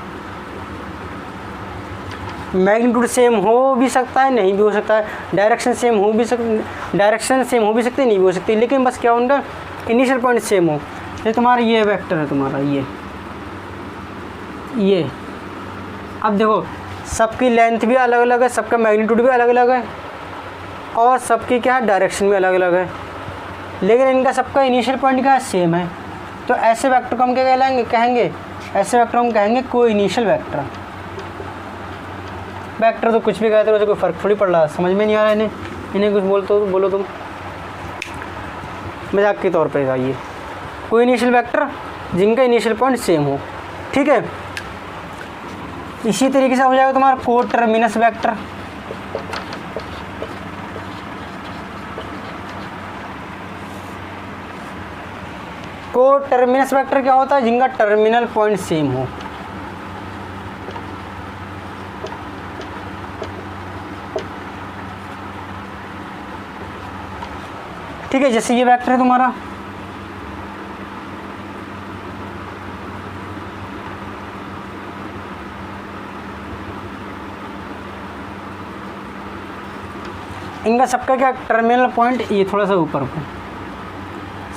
मैग्नीट्यूड सेम हो भी सकता है, नहीं भी हो सकता है, डायरेक्शन सेम हो भी सकती, नहीं भी हो सकती, लेकिन बस क्या उनका इनिशियल पॉइंट सेम हो। ये तुम्हारा ये वेक्टर है तुम्हारा ये। अब देखो सबकी लेंथ भी अलग अलग है, सबका मैग्नीट्यूड भी अलग अलग है, और सबकी क्या है डायरेक्शन भी अलग अलग है, लेकिन इनका सबका इनिशियल पॉइंट क्या है, सेम है। तो ऐसे वेक्टर को हम क्या कहेंगे, ऐसे वेक्टर हम कहेंगे को इनिशियल वेक्टर। वेक्टर तो कुछ भी कहते हो, वैसे कोई फ़र्क थोड़ी पड़ रहा है, समझ में नहीं आ रहा इन्हें कुछ बोलो तुम, मजाक के तौर पे आइए। कोई इनिशियल वेक्टर जिनका इनिशियल पॉइंट सेम हो, ठीक है। इसी तरीके से हो जाएगा तुम्हारा को टर्मिनस वेक्टर। को टर्मिनस वेक्टर क्या होता है, जिनका टर्मिनल पॉइंट सेम हो। ठीक है, जैसे ये वेक्टर है तुम्हारा, इनका सबका क्या टर्मिनल पॉइंट ये थोड़ा सा ऊपर को,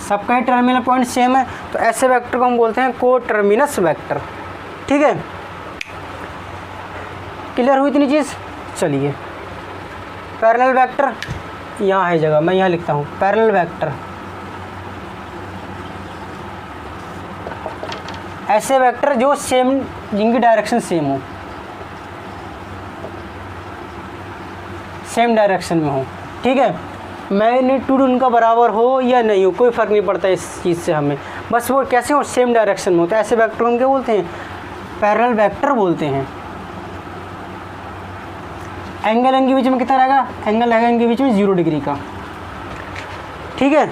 सबका ही टर्मिनल पॉइंट सेम है, तो ऐसे वेक्टर को हम बोलते हैं को टर्मिनस वेक्टर। ठीक है, क्लियर हुई इतनी चीज़। चलिए, पैरेलल वेक्टर यहाँ है जगह, मैं यहाँ लिखता हूँ पैरेलल वेक्टर। ऐसे वेक्टर जो सेम, जिनकी डायरेक्शन सेम हो, सेम डायरेक्शन में हो। ठीक है, मैग्नीट्यूड उनका बराबर हो या नहीं हो, कोई फ़र्क नहीं पड़ता इस चीज़ से हमें, बस वो कैसे हो, सेम डायरेक्शन में हो। तो ऐसे वेक्टर हम क्या बोलते हैं, पैरेलल वेक्टर बोलते हैं। एंगल इनके बीच में कितना रहेगा, एंगल रहेगा इनके बीच में 0 डिग्री का। ठीक है,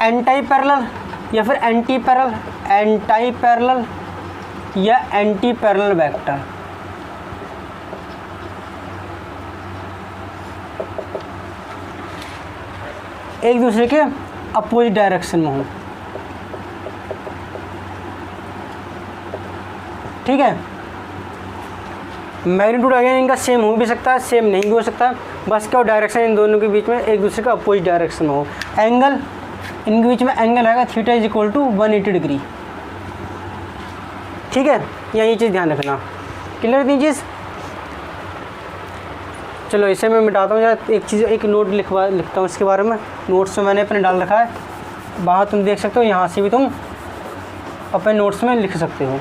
एंटी पैरेलल या फिर एंटी पैरेलल, एंटी पैरेलल या एंटी पैरेलल वेक्टर। एक दूसरे के अपोजिट डायरेक्शन में हो। ठीक है, मैग्नीट्यूड अगेन इनका सेम हो भी सकता है, सेम नहीं भी हो सकता है, बस क्या डायरेक्शन इन दोनों के बीच में एक दूसरे का अपोजिट डायरेक्शन में हो। एंगल इनके बीच में एंगल आएगा theta is equal to 180 degree. ठीक है, ये चीज़ ध्यान रखना। क्लियर इतनी चीज़। चलो इसे मैं मिटाता हूँ यार, एक चीज़, एक नोट लिखता हूँ इसके बारे में। नोट्स में मैंने अपने डाल रखा है, वहाँ तुम देख सकते हो, यहाँ से भी तुम अपने नोट्स में लिख सकते हो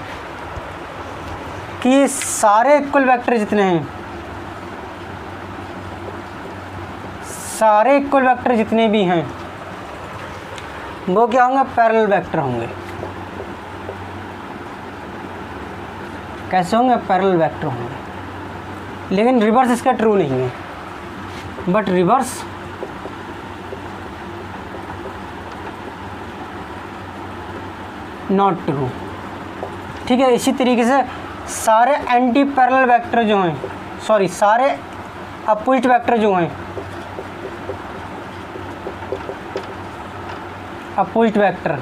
कि सारे इक्वल वेक्टर जितने हैं, सारे इक्वल वेक्टर जितने भी हैं वो क्या होंगे, पैरेलल वेक्टर होंगे। कैसे होंगे, पैरेलल वेक्टर होंगे। लेकिन रिवर्स इसका ट्रू नहीं है, बट रिवर्स नॉट ट्रू। ठीक है, इसी तरीके से सारे एंटी पैरेलल वेक्टर जो हैं, सॉरी सारे अपोजिट वेक्टर जो हैं, अपोजिट वेक्टर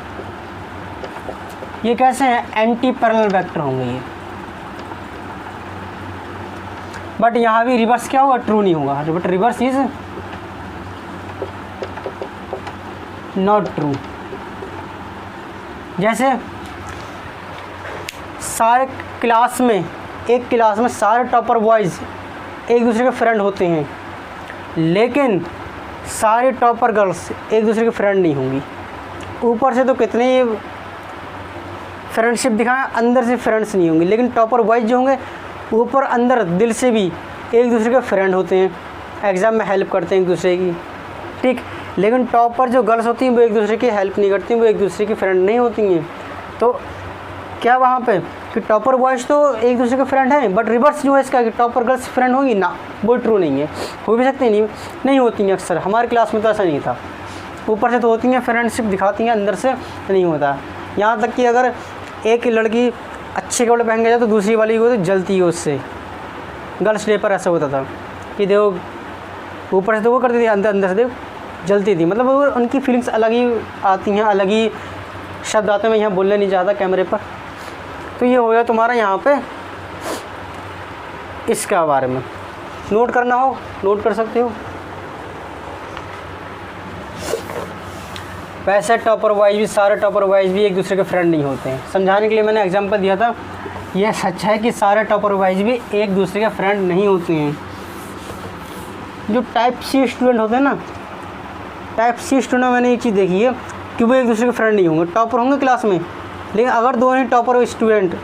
ये कैसे हैं, एंटी पैरेलल वेक्टर होंगे ये। बट यहाँ भी रिवर्स क्या होगा, ट्रू नहीं होगा, but reverse is not true. जैसे सारे क्लास में, एक क्लास में सारे टॉपर बॉयज़ एक दूसरे के फ्रेंड होते हैं, लेकिन सारे टॉपर गर्ल्स एक दूसरे के फ्रेंड नहीं होंगी। ऊपर से तो कितने फ्रेंडशिप दिखाएं, अंदर से फ्रेंड्स नहीं होंगे, लेकिन टॉपर बॉयज़ जो होंगे ऊपर अंदर दिल से भी एक दूसरे के फ्रेंड होते हैं, एग्ज़ाम में हेल्प करते हैं एक दूसरे की। ठीक, लेकिन टॉपर जो गर्ल्स होती हैं वो एक दूसरे की हेल्प नहीं करती, वो एक दूसरे की फ्रेंड नहीं होती हैं। तो क्या वहाँ पे कि टॉपर बॉयज़ तो एक दूसरे के फ्रेंड हैं, बट रिवर्स जो है इसका कि टॉपर गर्ल्स फ्रेंड होंगी ना, वो ट्रू नहीं है। हो भी सकते नहीं होती हैं, अक्सर हमारे क्लास में तो ऐसा नहीं था। ऊपर से तो होती हैं, फ्रेंडशिप दिखाती हैं, अंदर से नहीं होता। यहाँ तक कि अगर एक लड़की अच्छे कपड़े पहन के जाए तो दूसरी वाली को तो जलती है उससे। गर्ल्स डे पर ऐसा होता था कि देखो ऊपर से तो वो करती थी, अंदर से देखो जलती थी। मतलब वो उनकी फीलिंग्स अलग ही आती हैं, अलग ही शब्द आते हैं, मैं यहाँ बोलने नहीं चाहता कैमरे पर। तो ये हो गया तुम्हारा यहाँ पे इसका बारे में। नोट करना हो नोट कर सकते हो। वैसे टॉपर वाइज भी, सारे टॉपर वाइज भी एक दूसरे के फ्रेंड नहीं होते हैं। समझाने के लिए मैंने एग्जांपल दिया था यह सच है कि सारे टॉपर वाइज भी एक दूसरे के फ्रेंड नहीं होते हैं। जो टाइप सी स्टूडेंट होते हैं ना, टाइप सी स्टूडेंट में मैंने एक चीज़ देखी है कि वो एक दूसरे के फ्रेंड नहीं होंगे। टॉपर होंगे क्लास में, लेकिन अगर दोनों ही टॉपर स्टूडेंट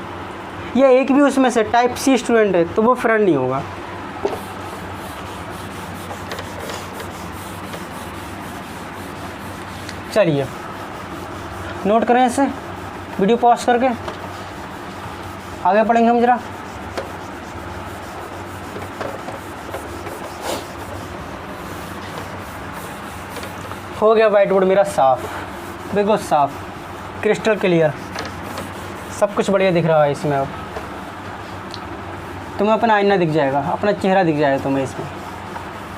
या एक भी उसमें से टाइप सी स्टूडेंट है तो वो फ्रेंड नहीं होगा। चलिए नोट करें इसे, वीडियो पॉज करके आगे पढ़ेंगे हम जरा। हो गया वाइट बोर्ड मेरा साफ, बिल्कुल साफ, क्रिस्टल क्लियर, सब कुछ बढ़िया दिख रहा है इसमें। अब तुम्हें अपना आईना दिख जाएगा, अपना चेहरा दिख जाएगा तुम्हें इसमें,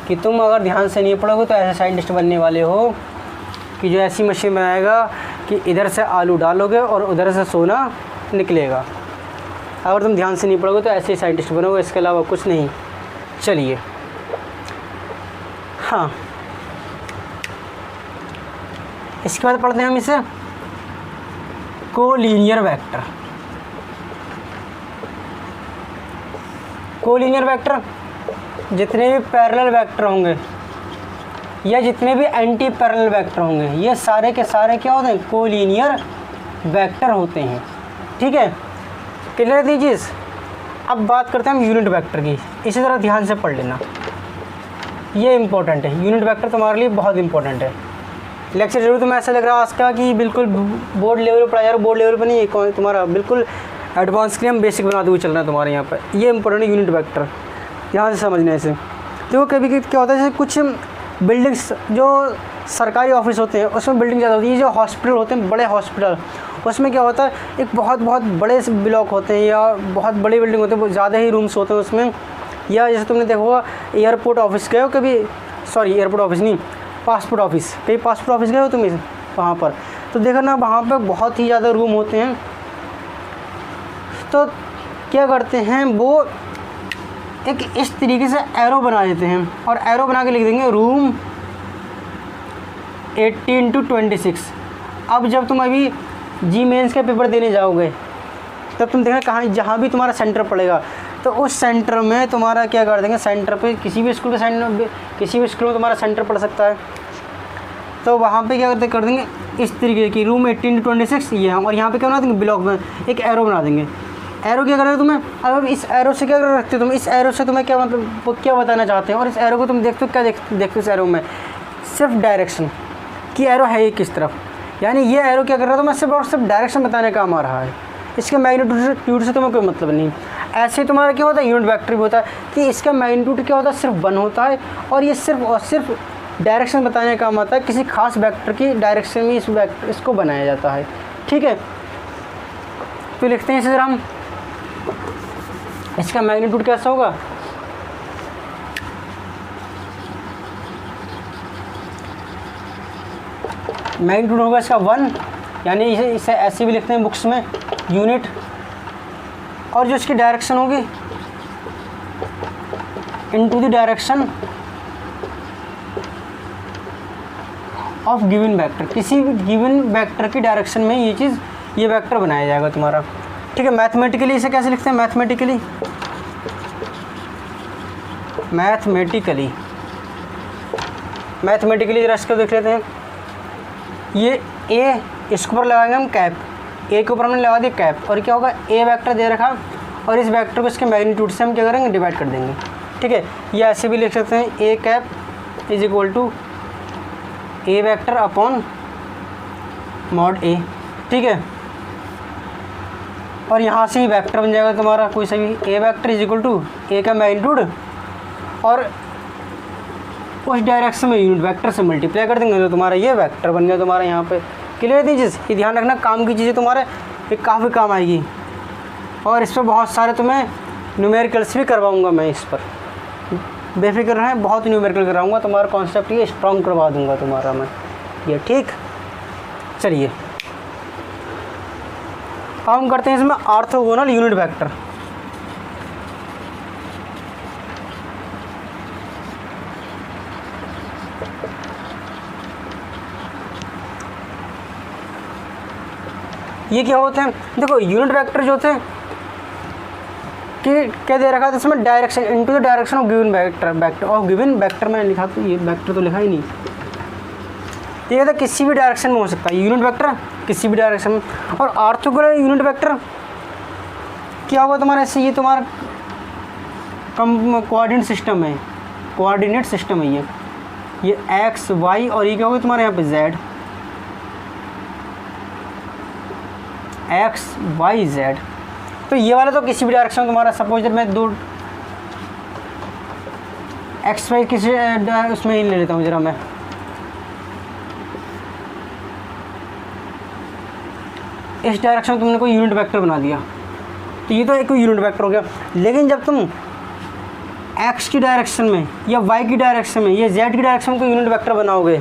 कि तुम अगर ध्यान से नहीं पढ़ोगे तो ऐसे साइंटिस्ट बनने वाले हो कि जो ऐसी मशीन बनाएगा कि इधर से आलू डालोगे और उधर से सोना निकलेगा। अगर तुम ध्यान से नहीं पढ़ोगे तो ऐसे ही साइंटिस्ट बनोगे, इसके अलावा कुछ नहीं। चलिए हाँ, इसके बाद पढ़ते हैं हम इसे कोलिनियर वेक्टर। कोलिनियर वेक्टर जितने भी पैरेलल वेक्टर होंगे या जितने भी एंटी पैरेलल वेक्टर होंगे, ये सारे के सारे क्या होते हैं? कोलिनियर वेक्टर होते हैं। ठीक है, क्लियर थी चीज़। अब बात करते हैं हम यूनिट वेक्टर की, इसी तरह ध्यान से पढ़ लेना, ये इंपॉर्टेंट है। यूनिट वेक्टर तुम्हारे लिए बहुत इंपॉर्टेंट है। लेक्चर जरूर तुम्हें ऐसा लग रहा है आज का कि बिल्कुल बोर्ड लेवल पर पढ़ा जा रहा है, बोर्ड लेवल पर नहीं, तुम्हारा बिल्कुल एडवांस के लिए हम बेसिक बनाते हुए चल रहे हैं तुम्हारे यहाँ पर। ये इंपॉर्टेंट है यूनिट वेक्टर, ध्यान से समझना है इसे। देखो कभी क्या होता है, जैसे कुछ बिल्डिंग्स जो सरकारी ऑफिस होते हैं उसमें बिल्डिंग ज़्यादा होती है। जो हॉस्पिटल होते हैं, बड़े हॉस्पिटल, उसमें क्या होता है, एक बहुत बड़े से ब्लॉक होते हैं या बहुत बड़ी बिल्डिंग होते हैं, ज़्यादा ही रूम्स होते हैं उसमें। या जैसे तुमने देखा होगा एयरपोर्ट ऑफिस गए हो कभी, सॉरी एयरपोर्ट ऑफिस नहीं, पासपोर्ट ऑफिस, कहीं पासपोर्ट ऑफिस गए हो तुम वहाँ पर, तो देखो ना वहाँ पर बहुत ही ज़्यादा रूम होते हैं। तो क्या करते हैं वो, एक इस तरीके से एरो बना देते हैं और एरो बना के लिख देंगे रूम 18-26। अब जब तुम अभी जी मेंस का पेपर देने जाओगे तब तुम देखना कहाँ, जहाँ भी तुम्हारा सेंटर पड़ेगा तो उस सेंटर में तुम्हारा क्या कर देंगे, सेंटर पे किसी भी स्कूल के सेंटर, किसी भी स्कूल में तुम्हारा सेंटर पड़ सकता है, तो वहाँ पे क्या कर देंगे इस तरीके की रूम 18-26 ये हम, और यहाँ पे क्या बना देंगे, ब्लॉक में एक एरो बना देंगे। एरो क्या करेगा तुम्हें, अब इस एरो से क्या रखते हो तुम, इस एरो से तुम्हें क्या मतलब वो क्या बताना चाहते हैं, और इस एरो को तुम देखते हो क्या देखते हो इस एरो में, सिर्फ डायरेक्शन कि एरो है ये किस तरफ, यानी ये एरो क्या कर रहा है, तुम्हें सिर्फ और सिर्फ डायरेक्शन बताने काम आ रहा है, इसके मैग्नीट्यूड से तुम्हें कोई मतलब नहीं। ऐसे तुम्हारा क्या होता है, यूनिट वेक्टर भी होता है कि इसका मैग्नीट्यूड क्या होता है, सिर्फ 1 होता है, और ये सिर्फ और सिर्फ डायरेक्शन बताने का काम आता है, किसी खास वेक्टर की डायरेक्शन में इसको बनाया जाता है। ठीक है, तो लिखते हैं इसे जरा हम, इसका मैग्नीट्यूड कैसा होगा, मैग्नीट्यूड होगा इसका 1, यानी इसे ऐसे भी लिखते हैं बुक्स में यूनिट, और जो इसकी डायरेक्शन होगी into the direction of given vector, किसी भी गिवन वेक्टर की डायरेक्शन में ये वेक्टर बनाया जाएगा तुम्हारा। ठीक है, मैथमेटिकली इसे कैसे लिखते हैं, मैथमेटिकली जरा इसको देख लेते हैं। ये ए, इसके ऊपर लगाएंगे हम कैप, ए के ऊपर हमने लगा दिया कैप, और क्या होगा, ए वेक्टर दे रखा, और इस वेक्टर को इसके मैग्नीट्यूड से हम क्या करेंगे, डिवाइड कर देंगे। ठीक है, ये ऐसे भी लिख सकते हैं, A cap is equal to A vector upon mod A. ठीक है, और यहाँ से ही वेक्टर बन जाएगा तुम्हारा कोई सा भी, ए वेक्टर इज इक्वल टू ए का मैग्नीट्यूड और उस डायरेक्शन में यूनिट वेक्टर से मल्टीप्लाई कर देंगे तो तुम्हारा ये वेक्टर बन गया तुम्हारा यहाँ पे। क्लियर थी चीज़, ये ध्यान रखना, काम की चीज़ें तुम्हारे ये काफ़ी काम आएगी, और इस पर बहुत सारे तुम्हें न्यूमेरिकल्स भी करवाऊँगा मैं, इस पर बेफिक्र रहें, बहुत न्यूमेरिकल कराऊँगा, तुम्हारा कॉन्सेप्ट ये स्ट्रॉन्ग करवा दूँगा तुम्हारा मैं ये। ठीक, चलिए अब हम करते हैं इसमें ऑर्थोगोनल यूनिट वेक्टर। ये क्या होते हैं, देखो यूनिट वेक्टर जो होते हैं कि क्या दे रखा था इसमें, direction into the direction of given vector और गिवन वेक्टर में लिखा, तो ये वेक्टर तो लिखा ही नहीं, ये कहता है किसी भी डायरेक्शन में हो सकता है यूनिट वेक्टर, किसी भी डायरेक्शन में। और ऑर्थोगोनल यूनिट वेक्टर क्या होगा तुम्हारा, ऐसे ये तुम्हारा कोऑर्डिनेट सिस्टम है, कोऑर्डिनेट सिस्टम है ये एक्स वाई, और ये क्या होगा तुम्हारे यहाँ पे जेड, एक्स वाई जेड। तो ये वाला तो किसी भी डायरेक्शन में तुम्हारा, सपोज मैं दो एक्स वाई किसी उसमें ही ले लेता हूँ जरा मैं, इस डायरेक्शन में तुमने कोई यूनिट वेक्टर बना दिया, तो ये तो एक यूनिट वेक्टर हो गया। लेकिन जब तुम एक्स की डायरेक्शन में या वाई की डायरेक्शन में या जेड की डायरेक्शन में कोई यूनिट वेक्टर बनाओगे,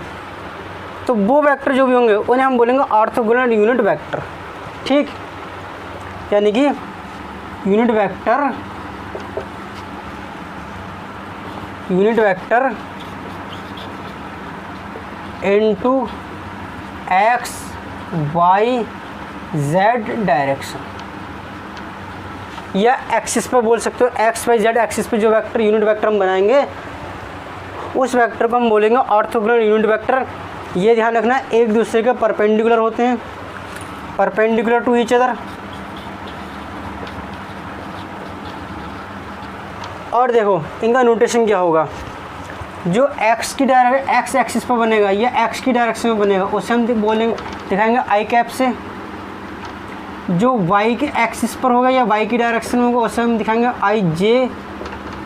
तो वो वेक्टर जो भी होंगे उन्हें हम बोलेंगे ऑर्थोगोनल यूनिट वेक्टर, ठीक। यानी कि unit vector into X Y Z direction, या एक्सिस पर बोल सकते हो, एक्स वाई जेड एक्सिस पे जो वेक्टर यूनिट वेक्टर हम बनाएंगे उस वेक्टर को हम बोलेंगे ऑर्थोगोनल यूनिट वेक्टर। ये ध्यान रखना एक दूसरे के परपेंडिकुलर होते हैं, परपेंडिकुलर टू ईच अदर। और देखो इनका नोटेशन क्या होगा, जो एक्स की एक्स एक्सिस पर बनेगा या एक्स की डायरेक्शन में बनेगा उसे हम बोलेंगे, दिखाएंगे आई कैप से। जो वाई के एक्सिस पर होगा या वाई की डायरेक्शन में होगा उसे हम दिखाएंगे आई जे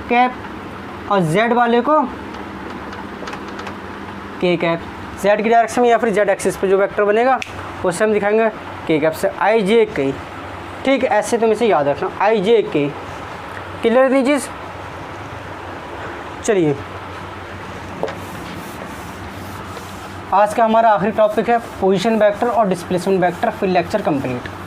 कैप, और जेड वाले को के कैप। जेड की डायरेक्शन में या फिर जेड एक्सिस पर जो वेक्टर बनेगा उसे हम दिखाएंगे के कैप से, आई जे के। ठीक, ऐसे तुम इसे याद रखना, आई जे के। क्लियर इतनी चीज़? चलिए आज का हमारा आखिरी टॉपिक है पोजीशन वेक्टर और डिस्प्लेसमेंट वेक्टर, फिर लेक्चर कंप्लीट।